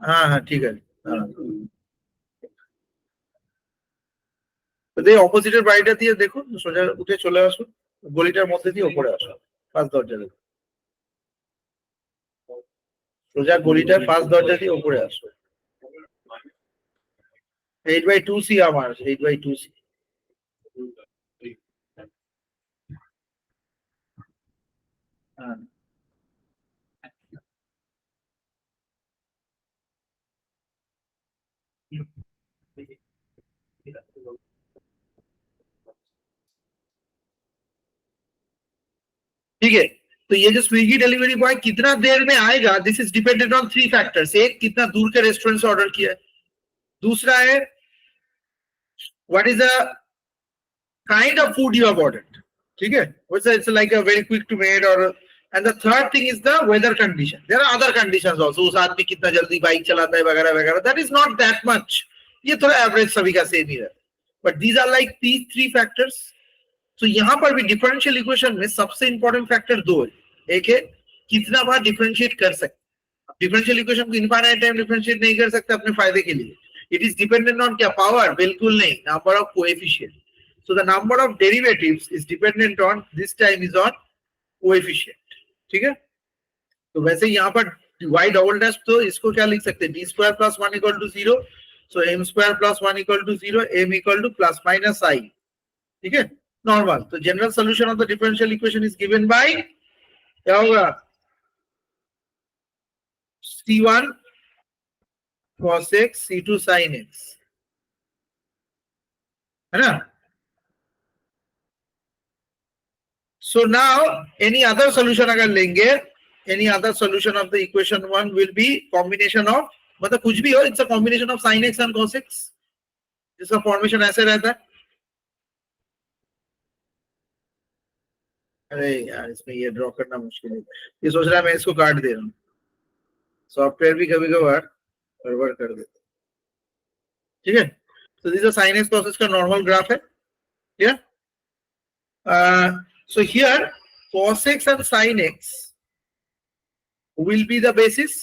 হ্যাঁ হ্যাঁ ঠিক আছে। অপোজিটের বাড়িটা দিয়ে দেখুন, সোজা উঠে চলে আসুন, গলিটার মধ্যে দিয়ে ওপরে আসুন, ফার্স্ট দরজা দেখুন, সোজা গলিটার ফার্স্ট দরজা দিয়ে ওপরে আসুন। 8/2C আমার 8/2C। হ্যাঁ ठीक है। तो ये जो स्विगी डिलीवरी बॉय कितना देर में आएगा, this is dependent on 3 factors. एक, कितना दूर के रेस्टोरेंट से ऑर्डर किया है, दूसरा है what is the kind of food you have ordered, ठीक है, it's like a very quick to made, और and the third thing is the weather condition. There are other conditions also, उस आदमी कितना जल्दी बाइक चलाता है वगैरह वगैरह, that is not that much, ये थोड़ा एवरेज सभी का सेम ही है, but these are like these 3 factors. तो यहां पर भी डिफरेंशियल इक्वेशन में सबसे इंपॉर्टेंट फैक्टर 2 है। एक है कितना बार डिफरेंशिएट कर सकते, डिफरेंशियल इक्वेशन को इनफाइनाइट टाइम डिफरेंशिएट नहीं कर सकते अपने फायदे के लिए। इट इज डिपेंडेंट ऑन क्या, पावर? बिल्कुल नहीं, number of coefficient. So the number of derivatives is dependent on, this time is on coefficient, ठीक है। तो वैसे यहाँ पर y डबल डैश, तो इसको क्या लिख सकते हैं, d square plus 1 equal to 0, so m square plus 1 equal to 0, m equal to plus minus i, ठीक है, नॉर्मल। तो general solution of the differential equation is given by, क्या होगा, c1 cos x c2 sin x, है ना। So now any other solution अगर लेंगे, any other solution of the equation 1 will be combination of, मतलब कुछ भी हो, it's a combination of sin x and cos x, जिसका फॉर्मेशन ऐसे रहता है। अरे यार इसमें ये ड्रॉ करना मुश्किल है, ये सोच रहा है मैं इसको काट दे रहा हूँ, सॉफ्टवेयर भी कभी कभार गड़बड़ कर देता है, ठीक है। तो this is sin x cos x का नॉर्मल ग्राफ है, yeah? So here cos x and sin x will be the basis,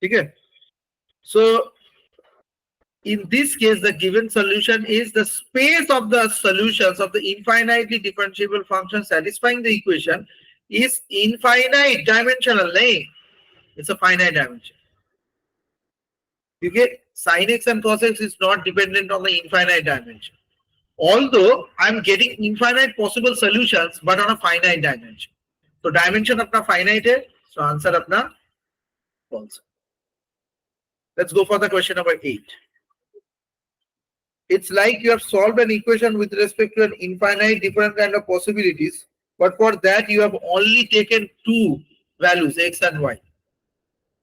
ठीक है। So in this case the given solution is the space of the solutions of the infinitely differentiable function satisfying the equation is infinite dimensional, nahi, it's a finite dimension, okay. Sin x and cos x is not dependent on the infinite dimension, although I'm getting infinite possible solutions but on a finite dimension. So dimension apna finite hai, so answer apna false. Let's go for the question number 8. It's like you have solved an equation with respect to an infinite different kind of possibilities, but for that you have only taken 2 values, x and y.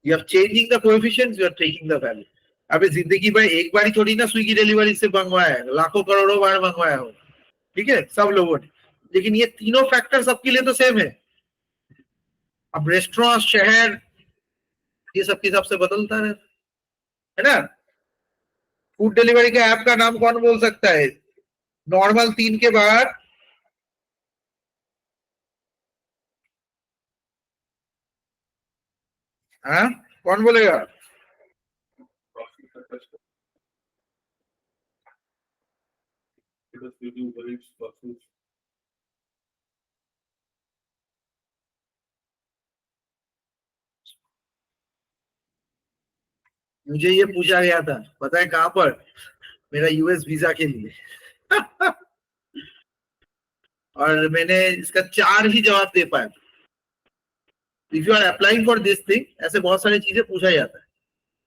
You are changing the coefficients, you are taking the value. अबे जिंदगी में एक बार ही थोड़ी ना Swiggy delivery से मंगवाया है, लाखों करोड़ों बार मंगवाया हो, ठीक है, सब लोगों ने, लेकिन ये तीनों फैक्टर सबके लिए तो सेम है। अब रेस्टोरेंट, शहर, ये सबके हिसाब से बदलता है ना। फूड डिलीवरी के ऐप का नाम कौन बोल सकता है, नॉर्मल 3 के बाद, हाँ कौन बोलेगा, मुझे ये पूछा गया था, पता है कहां पर, मेरा यूएस वीजा के लिए और मैंने इसका 4 ही जवाब दे पाया। If you are applying for this thing, ऐसे बहुत सारी चीजें पूछा जाता है,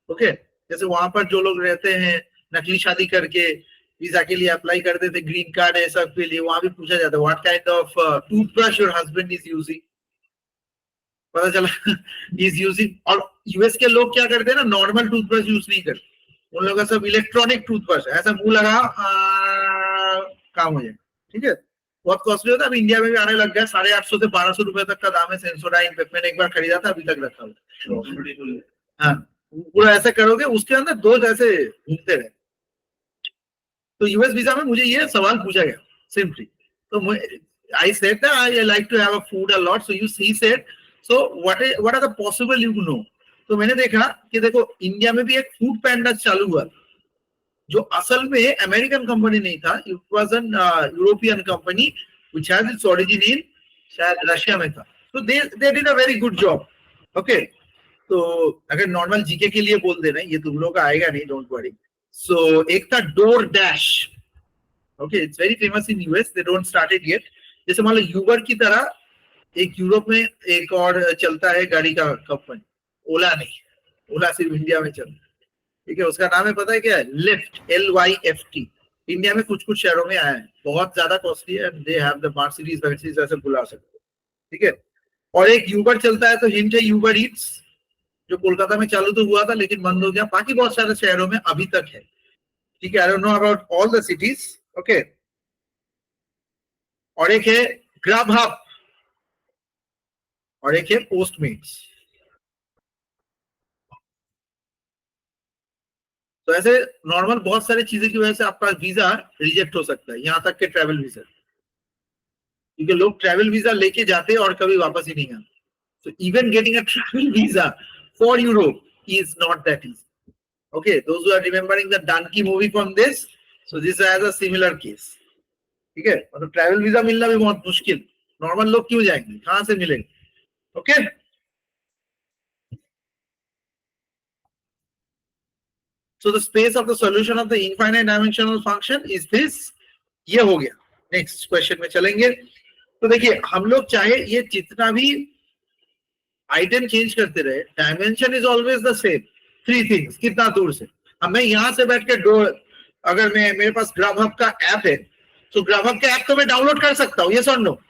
ओके। जैसे वहां पर जो लोग रहते हैं नकली शादी करके वीजा के लिए अप्लाई करते थे, ग्रीन कार्ड है सब के लिए, वहां भी पूछा जाता है what kind of toothbrush your husband is using, पता चला इज यूजिंग। और यूएस के लोग क्या करते हैं ना, नॉर्मल टूथब्रश यूज नहीं करते, उन लोगों का सब इलेक्ट्रॉनिक टूथब्रश, ऐसा मुंह लगा काम हो जाए, ठीक है, बहुत कॉस्टली होता है। अब इंडिया में भी आने लग गया, 850 से 1200 रुपए तक का दाम है सेंसोडाइन पे, मैंने एक बार खरीदा था, अभी तक रखा हुआ। हाँ, पूरा ऐसा करोगे उसके अंदर 2 जैसे घूमते रहे। तो यूएस वीजा में मुझे ये सवाल पूछा गया, Simply. So I said that I like to have a food a lot. So he said, so what are the possible you know? तो मैंने देखा कि देखो इंडिया में भी एक फूड पैंडा चालू हुआ जो असल में अमेरिकन कंपनी नहीं था. It was an European company which has its origin in शायद रशिया में था. So they did a very good job. Okay, तो अगर नॉर्मल जीके के लिए बोल देना, ये तुम लोग का आएगा नहीं, डोंट वरी. सो एक था door dash. Okay, it's very famous in US. They don't started yet. जैसे मान लो यूबर की तरह एक यूरोप में एक और चलता है गाड़ी का कंपनी. ओला नहीं, ओला सिर्फ इंडिया में चलता है. ठीक है, उसका नाम है पता है क्या है? Lift, LYFT. इंडिया में कुछ कुछ शहरों में आया है, बहुत ज्यादा कॉस्टली है. दे हैव द मर्सिडीज वर्सिडीज ऐसे बुला सकते हो. ठीक है, और एक यूबर चलता है, तो हिंट है यूबर ईट्स, जो कोलकाता में चालू तो हुआ था लेकिन बंद हो गया. बाकी बहुत सारे शहरों में अभी तक है. ठीक है, I don't know about all the cities. Okay, और एक है ग्रब हब और एक है पोस्टमेट्स. तो ऐसे नॉर्मल बहुत सारी चीजें की वजह से आपका वीजा रिजेक्ट हो सकता है, यहां तक के ट्रैवल वीजा. क्योंकि लोग ट्रैवल वीजा लेके जाते हैं और कभी वापस ही नहीं आते. So even getting a travel visa for Europe is not that easy. Okay, those who are remembering the Donkey movie from this, so this has a similar case. ठीक है, मतलब ट्रैवल वीजा मिलना भी बहुत मुश्किल. नॉर्मल लोग क्यों जाएंगे, कहां से मिलेंगे? Okay, so the space of the solution of the infinite dimensional function is this. ये हो गया. नेक्स्ट क्वेश्चन में चलेंगे. तो देखिए, हम लोग चाहे ये जितना भी आइटम चेंज करते रहे, dimension is always the same. 3 things, कितना दूर से. अब मैं यहां से बैठ के अगर मेरे पास ग्रब हब का ऐप है, तो ग्रब हब का ऐप तो मैं डाउनलोड कर सकता हूँ. यस और नो?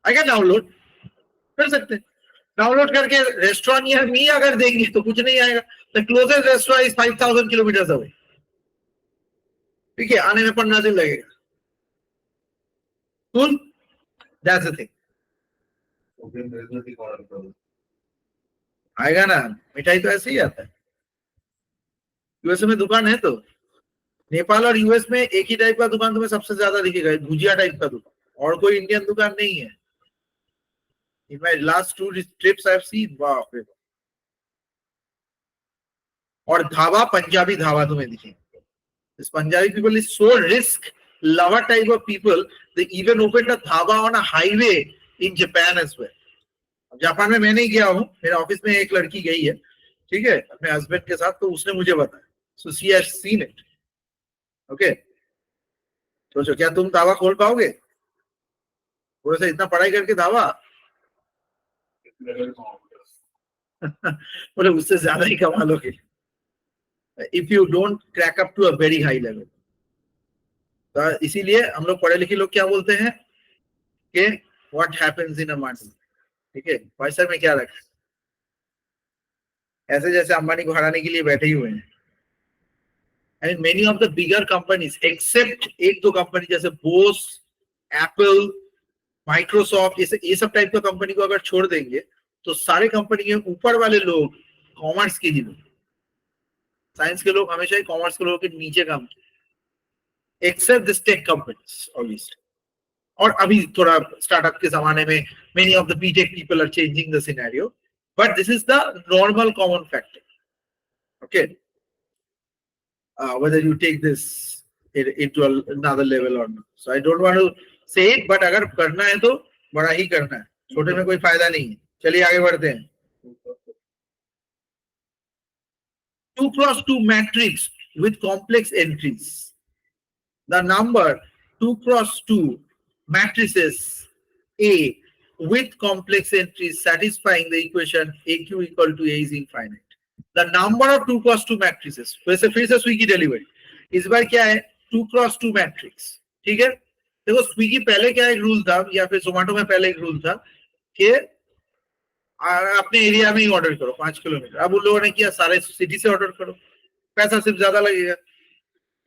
आई कैन डाउनलोड कर सकते हैं. डाउनलोड करके रेस्टोरेंट नियर मी अगर देंगे तो कुछ नहीं आएगा. The closest restaurant is 5000 kilometre away. ठीक है, आने में 15 दिन लगेगा. Cool, that's the thing. आएगा ना, मिठाई तो ऐसे ही आता है. यूएस में दुकान है, तो नेपाल और यूएस में एक ही टाइप का दुकान तुम्हें सबसे ज्यादा दिखेगा, भुजिया टाइप का दुकान. और कोई इंडियन दुकान नहीं है. In my last 2 trips I've seen, wow. और धावा, पंजाबी धावा तुम्हें दिखेंगे. This Punjabi people is so risk lover type of people. They even opened a dhaba on a highway in Japan as well. Japan में मैं नहीं गया हूँ, मेरे ऑफिस में एक लड़की गई है, ठीक है, अपने हस्बैंड के साथ, तो उसने मुझे बताया. So she has seen it. Okay, सोचो क्या तुम धावा खोल पाओगे? थोड़ा सा इतना पढ़ाई करके धावा बोले उससे ज्यादा ही कमा लोगे if you don't crack up to a very high level. तो इसीलिए हम लोग पढ़े लिखे लोग क्या बोलते हैं कि what happens in a money. ठीक है, पैसा में क्या रखा, ऐसे जैसे अंबानी को हराने के लिए बैठे ही हुए हैं. And many of the bigger companies except एक दो कंपनी जैसे बोस, एप्पल, माइक्रोसॉफ्ट, ये सब टाइप का कंपनी को अगर छोड़ देंगे तो सारे कंपनी के ऊपर वाले लोग कॉमर्स के ही लोग. साइंस के लोग हमेशा ही कॉमर्स के लोगों के नीचे काम किए, except this tech companies obviously. और अभी थोड़ा स्टार्टअप के जमाने में many of the BTech people are changing the scenario, but this is the normal common factor. Okay, whether you take this into another level or not. So I don't want to say it, but अगर करना है तो बड़ा ही करना है, छोटे में कोई फायदा नहीं है. चलिए आगे बढ़ते हैं. 2x2 matrix with complex entries. The number 2x2 matrices A with complex entries satisfying the equation AQ equal to A is infinite. The number of 2x2 matrices. वैसे फिर से स्विगी डिलीवरी, इस बार क्या है 2x2 मैट्रिक्स. ठीक है, देखो Swiggy पहले क्या एक रूल था, या फिर जोमेटो में पहले एक रूल था कि अपने एरिया में ही ऑर्डर करो 5 किलोमीटर. अब उन लोगों ने किया सारे सिटी से ऑर्डर करो, पैसा सिर्फ ज्यादा लगेगा.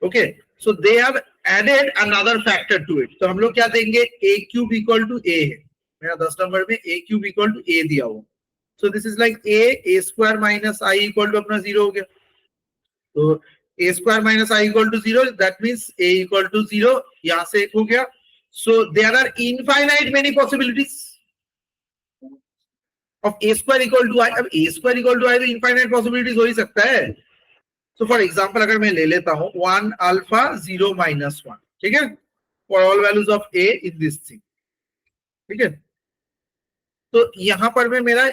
Okay, so they have added another factor to it. तो हम लोग क्या देंगे, a cube equal to a है. मेरा 10 नंबर में a cube equal to a दिया हुआ. So this is like a square minus I equal to अपना 0 हो गया. तो a square minus I equal to 0, that means a equal to 0. यहां से एक हो गया. So there are infinite many possibilities of a square equal to I. अब a square equal to I तो infinite possibilities हो ही सकता है. So for example अगर मैं ले लेता हूँ 1 alpha 0 minus 1, ठीक है, for all values of a in this thing, ठीक है. तो यहां पर में मेरा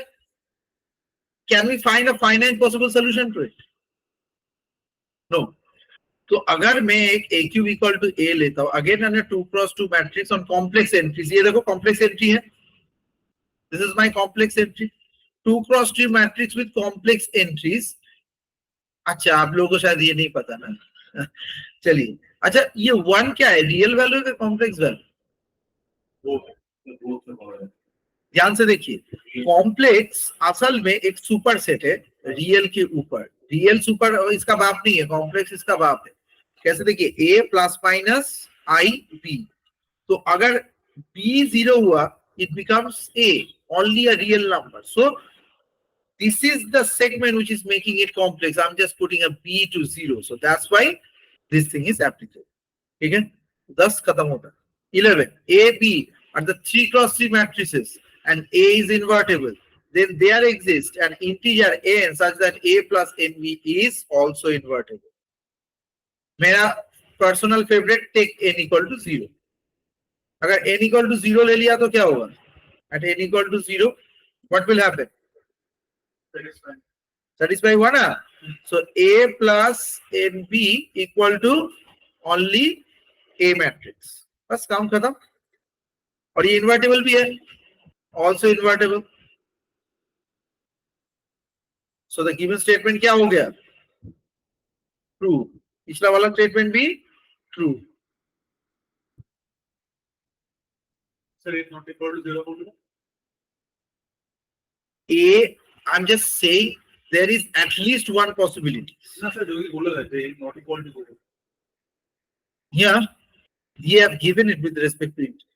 can we find a finite possible solution to it? No. तो अगर मैं एक a cube equal to a लेता हूं, अगेन मैंने 2x2 matrix on complex entries, ये देखो कॉम्प्लेक्स एंट्री है, this is my complex entry, 2x2 matrix with complex entries. अच्छा आप लोगों को शायद ये नहीं पता ना. चलिए, अच्छा ये 1 क्या है, रियल वैल्यू है कॉम्प्लेक्स वैल्यू? ध्यान से देखिए, कॉम्प्लेक्स असल में एक सुपर सेट है रियल के ऊपर. रियल सुपर इसका बाप नहीं है, कॉम्प्लेक्स इसका बाप है. कैसे देखिए, a plus minus i b, तो अगर b 0 हुआ it becomes a, only a real number. So this is the segment which is making it complex. I'm just putting a b to 0, so that's why this thing is applicable. ठीक है, 10 खत्म होता है. 11 a b are the 3x3 matrices and a is invertible, then there exists an integer n such that a plus nv is also invertible. मेरा personal favourite, take n equal to 0. अगर n equal to 0 ले लिया तो क्या होगा, at n equal to 0 what will happen, satisfy हुआ ना. So a plus nb equal to only a matrix, बस काम खत्म. और ये इन्वर्टेबल भी है, also invertible. So the given statement क्या हो गया, ट्रू. पिछला वाला स्टेटमेंट भी true.
Sir, it's not equal to 0 only.
A, I'm just saying there is at least one possibility.
No, sir, जो भी बोला रहते हैं, not equal to 0.
Yeah, we have given it with respect to it.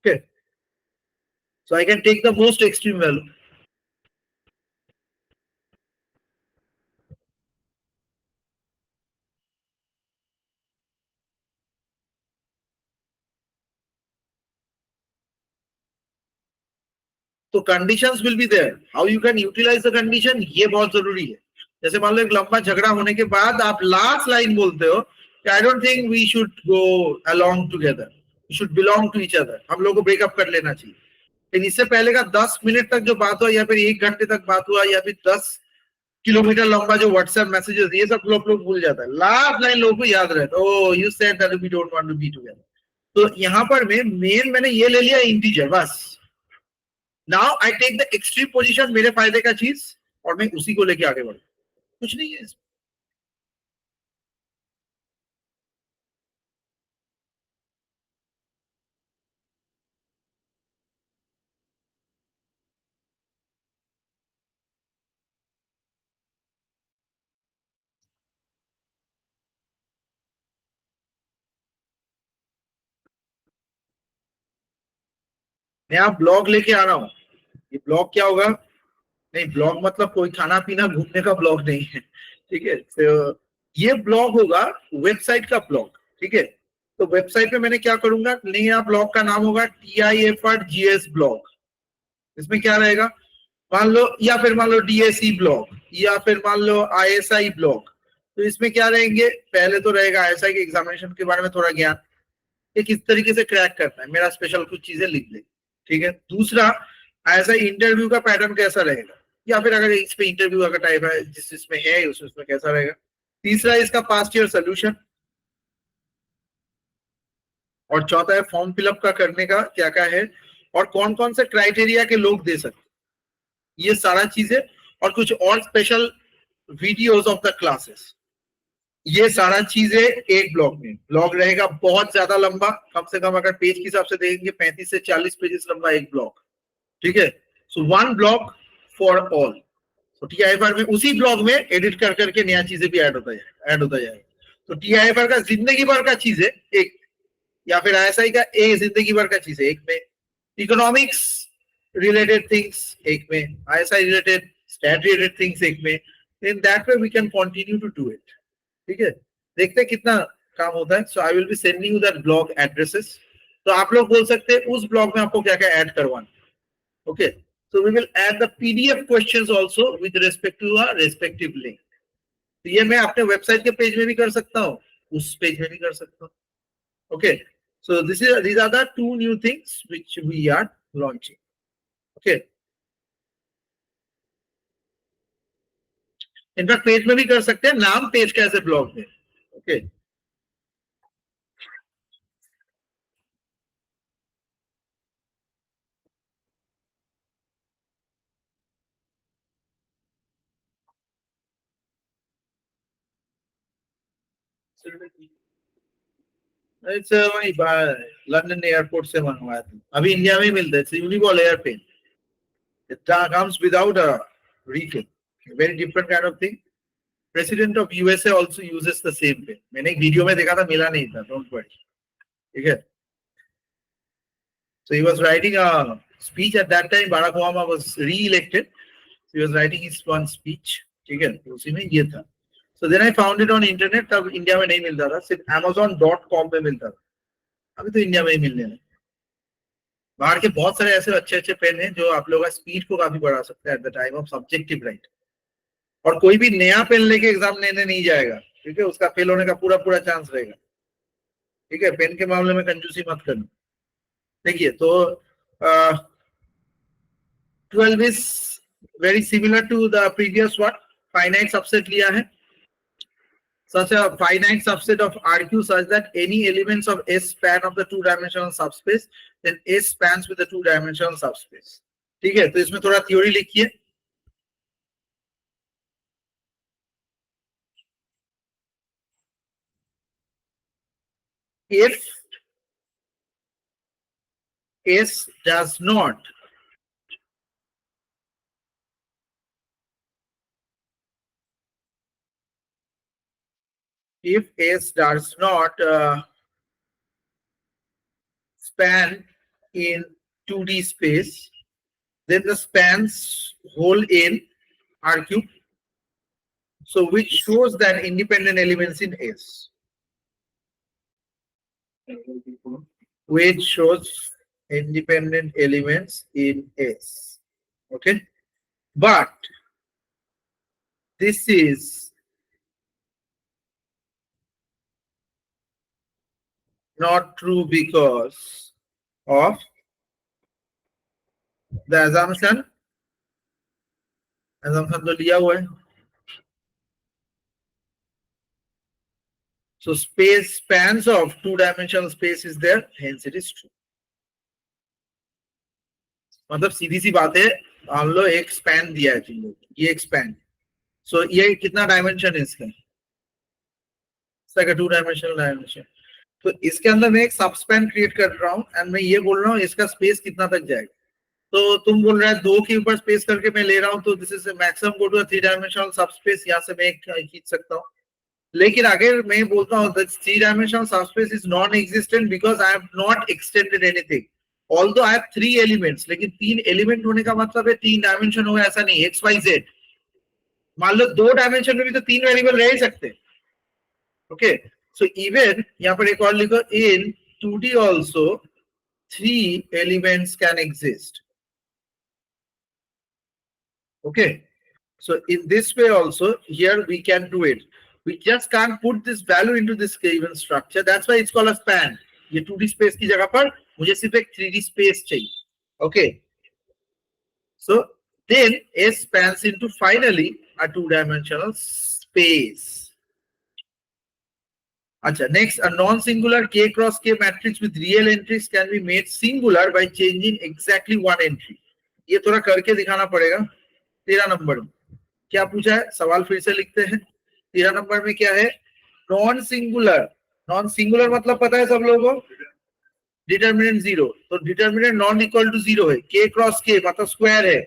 Okay. So I can take the most extreme value. तो conditions will be there, how you can utilise the condition, ये बहुत जरूरी है. जैसे मान लो एक लंबा झगड़ा होने के बाद आप लास्ट लाइन बोलते हो कि I don't think we should go along together, we should belong to each other, हम लोगों को ब्रेकअप कर लेना चाहिए. लेकिन इससे पहले का 10 मिनट तक जो बात हुआ, या फिर 1 घंटे तक बात हुआ, या फिर 10 किलोमीटर लंबा जो व्हाट्सएप मैसेजेस, ये सब लोग भूल जाता है. लास्ट लाइन लोगों को याद रहता है, oh you said that we don't want to be together. तो यहाँ पर मैंने ये ले लिया इंटीजर बस. Now I take the extreme position, मेरे फायदे का चीज, और मैं उसी को लेके आगे बढ़ू. कुछ नहीं है. मैं आप ब्लॉग लेके आ रहा हूं. ये ब्लॉग क्या होगा, नहीं ब्लॉग मतलब कोई खाना पीना घूमने का ब्लॉग नहीं है, ठीक है. तो ये ब्लॉग होगा वेबसाइट का ब्लॉग, ठीक है. तो वेबसाइट पे मैंने क्या करूंगा, नया ब्लॉग का नाम होगा TIFRGS ब्लॉग. इसमें क्या रहेगा, मान लो, या फिर मान लो DSE ब्लॉग, या फिर मान लो ISI ब्लॉग. तो इसमें क्या रहेंगे, पहले तो रहेगा ISI के एग्जामिनेशन के बारे में थोड़ा ज्ञान, ये किस तरीके से क्रैक करता है, मेरा स्पेशल कुछ चीजें लिख ले, ठीक है. दूसरा, ऐसा इंटरव्यू का पैटर्न कैसा रहेगा, या फिर अगर इस पे इंटरव्यू अगर टाइप है जिसमें है उसमें कैसा रहेगा. तीसरा इसका पास्ट ईयर सोल्यूशन, और चौथा है फॉर्म फिलअप का करने का क्या क्या है, और कौन कौन से क्राइटेरिया के लोग दे सकते, ये सारा चीजें, और कुछ और special videos of the classes. ये सारा चीजें एक ब्लॉग में. ब्लॉग रहेगा बहुत ज्यादा लंबा, कम से कम अगर पेज के हिसाब से देखेंगे 35 से 40 पेजेस लंबा एक ब्लॉग, ठीक है. So one blog for all. तो TIFR में उसी ब्लॉग में एडिट कर करके नया चीजें भी ऐड होता जाएगा. तो TIFR का जिंदगी भर का चीज है एक, या फिर ISI का एक जिंदगी भर का चीज है एक में, इकोनॉमिक्स रिलेटेड थिंग्स एक में, ISI related stat related things एक में. In that way we can continue to do it. ठीक है, देखते हैं कितना काम होता है. So I will be sending you that blog addresses. तो आप लोग बोल सकते हैं उस blog में आपको क्या क्या ऐड करवाना. Okay. So we will add the PDF questions also with respect to a respective link. तो ये मैं अपने वेबसाइट के पेज में भी कर सकता हूँ, उस पेज में भी कर सकता हूँ. Okay. So these are the two new things which we are launching. Okay. In fact page में भी कर सकते हैं, नाम पेज का ऐसे ब्लॉग में. ओके. वही लंदन एयरपोर्ट से मंगवाया था, अभी इंडिया में मिलता है. यूनिकॉल air pen. It comes without a refill. Very different kind of thing. President of USA also uses the same pen. मैंने एक वीडियो में देखा था, मिला नहीं था. Don't worry. ठीक है. So he was writing a speech at that time. Barack Obama was re-elected. So he was writing his one speech. ठीक है. उसी में ये था. So then I found it on internet. तब इंडिया में नहीं मिलता था, सिर्फ Amazon.com पे मिलता था. अभी तो इंडिया में ही मिलने लगा. बाहर के बहुत सारे ऐसे अच्छे अच्छे पेन हैं जो आप लोगों का स्पीड को काफी बढ़ा सकते हैं at the time of subjective right. और कोई भी नया पेन लेके एग्जाम लेने नहीं जाएगा, ठीक है, उसका फेल होने का पूरा पूरा चांस रहेगा. ठीक है, पेन के मामले में कंजूसी मत करना. देखिए तो 12 is very similar to the previous one. Finite subset लिया है. Such a finite subset of RQ such that any elements of S span of the two-dimensional subspace, then S spans with the two-dimensional subspace. ठीक है, तो इसमें थोड़ा theory लिखिए. If S does not span in 2D space, then the spans hold in R cube, so which shows that independent elements in S. Which shows independent elements in S. Okay, but this is not true because of the assumption. Assumption तो लिया हुआ है. So space spans of two-dimensional space is there, hence it is true. मतलब सीधी सी बात है, मान लो एक span दिया है तुम लोग, ये एक स्पैन. सो ये कितना डायमेंशन है इसका? To-dimensional dimension. तो इसके अंदर मैं एक सब स्पैन क्रिएट कर रहा हूँ एंड मैं ये बोल रहा हूँ इसका स्पेस कितना तक जाएगा. तो तुम बोल रहे हैं 2 के ऊपर स्पेस करके मैं ले रहा हूँ, तो this is maximum go to three dimensional subspace. यहाँ से मैं एक खींच सकता हूँ. लेकिन अगर मैं बोलता हूँ that three dimensional subspace is non existent because I have not extended anything, although I have 3 elements, लेकिन 3 एलिमेंट होने का मतलब है 3 डायमेंशन होगा, ऐसा नहीं. एक्स वाई जेड, मान लो 2 डायमेंशन में भी तो 3 वेरिएबल रह ही सकते हैं. ओके, सो इवन यहाँ पर एक और लिखो, इन 2D also 3 elements can exist. Okay, so in this way also here we can do it. We just can't put this value into this given structure. That's why it's called a span. ये 2D space की जगह पर मुझे सिर्फ एक 3D space चाहिए. Okay. So then S spans into finally a 2-dimensional space. अच्छा, next, a non-singular K cross K matrix with real entries can be made singular by changing exactly one entry. ये थोड़ा करके दिखाना पड़ेगा. 13 number में क्या पूछा है, सवाल फिर से लिखते हैं. 13 नंबर में क्या है? Non singular. नॉन सिंगुलर मतलब पता है सब लोगों को? डिटर्मिनेंट 0. तो डिटर्मिनेंट नॉन इक्वल टू 0 है. के क्रॉस के मतलब स्क्वायर है.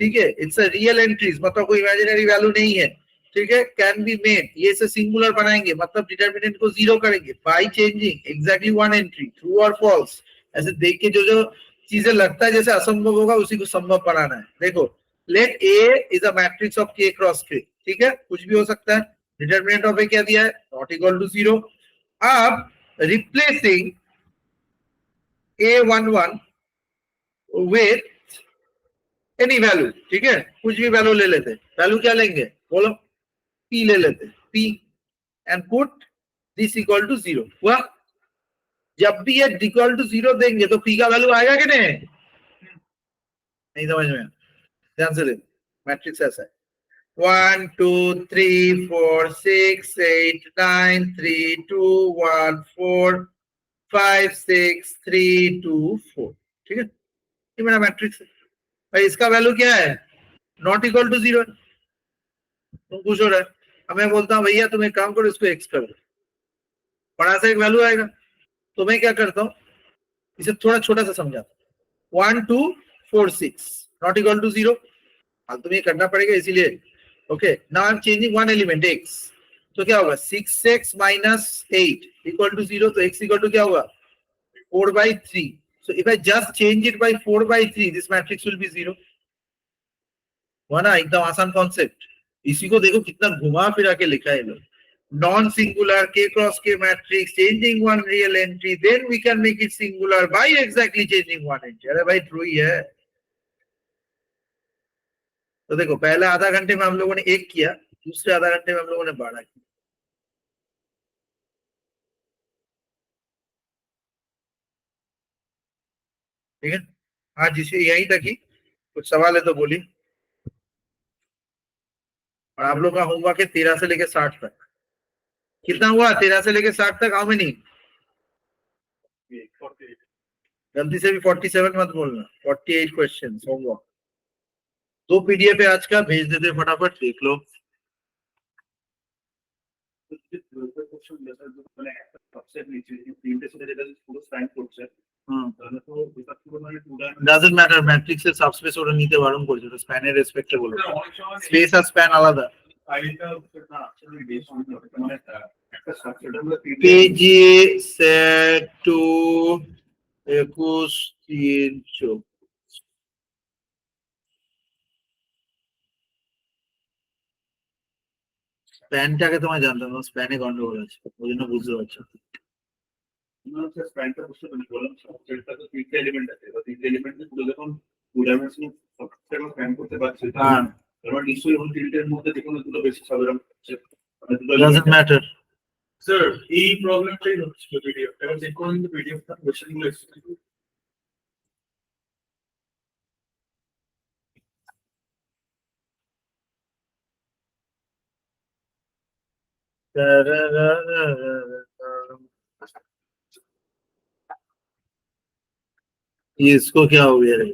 ठीक है, इट्स अ रियल एंट्रीज मतलब कोई इमेजिनरी वैल्यू नहीं है. ठीक है, कैन बी मेड, ये से सिंगुलर बनाएंगे मतलब डिटर्मिनेंट को 0 करेंगे by changing exactly one entry, true और फॉल्स. ऐसे देख के जो जो चीजें लगता है जैसे असंभव होगा उसी को संभव बनाना है. देखो, let A is a matrix of K cross K. ठीक है, कुछ भी हो सकता है. डिटर्मिनेंट ऑफ ए क्या दिया है? Not equal to 0. अब replacing A11 with any value, ठीक है, कुछ भी वैल्यू ले लेते, वैल्यू क्या लेंगे बोलो, P ले लेते, P and put this equal to 0 हुआ। जब भी ये इक्वल टू 0 देंगे तो P का वैल्यू आएगा कि नहीं समझ में, ध्यान से देखो, मैट्रिक्स ऐसा है 1 2 3 4 6 8 9 3 2 1 4 5 6 3 2 4, ठीक है, ये मेरा मैट्रिक्स है भाई। इसका वैल्यू क्या है, नॉट इक्वल टू 0, तुम खुश हो रहा है। अब मैं बोलता हूँ भैया तुम एक काम करो, इसको एक्स कर दो, बड़ा सा एक वैल्यू आएगा। तो मैं क्या करता हूँ, इसे थोड़ा छोटा सा समझाता हूँ, 1 2 4 6 नॉट इक्वल टू 0, तुम्हें करना पड़ेगा इसीलिए। Okay, now I am changing one element x, तो क्या होगा 6x माइनस 8 इक्वल टू 0, तो x इक्वल टू क्या होगा 4/3। so if I just change it by 4/3 this matrix will be 0, हुआ ना, एकदम आसान कॉन्सेप्ट। इसी को देखो कितना घुमा फिरा के लिखा है लोग, non singular k cross k matrix changing one real entry then we can make it singular by exactly changing one entry. अरे भाई ट्रू ही है। तो देखो पहले आधा घंटे में हम लोगों ने एक किया, दूसरे आधा घंटे में हम लोगों ने 12 किया, ठीक है। आज इसे यहीं तक ही, कुछ सवाल है तो बोलिए। और आप लोग का होमवर्क है 13 से लेके 60 तक, कितना हुआ 13 से लेके 60 तक, हाउ मेनी, गलती से भी 47 मत बोलना, 48 क्वेश्चन होमवर्क। 2 पीडीएफ है आज का, भेज देते फटाफट, देख लो। ডাজন্ট ম্যাটার, ম্যাট্রিক্সের সাবস্পেস ওরা নিতে বারণ করেছে, তো স্প্যানের রেসপেক্টে বলে স্পেস আর স্প্যান আলাদা। পেজি সেট টু 21 3 4, স্প্যানটাকে তোমায় জানতে হবে, স্প্যানে গন্ডগোল আছে ওই জন্য বুঝতে পারছো। স্প্যানটা বুঝতে পারি, বললাম সাবজেক্টটা তো তিনটে এলিমেন্ট আছে, এবার তিনটে এলিমেন্টের পুরো যখন টু ডাইমেনশনাল সফটওয়্যার স্প্যান করতে পারছে, হ্যাঁ এবার নিশ্চয়ই ওই তিনটের মধ্যে যেকোনো দুটো বেশি সাধারণ হচ্ছে, ডাজন্ট ম্যাটার স্যার। এই প্রবলেমটাই হচ্ছে পিডিএফ, এবার চেক করুন যে পিডিএফটা কোশ্চেনগুলো এসেছে। ये इसको क्या हो गया रे?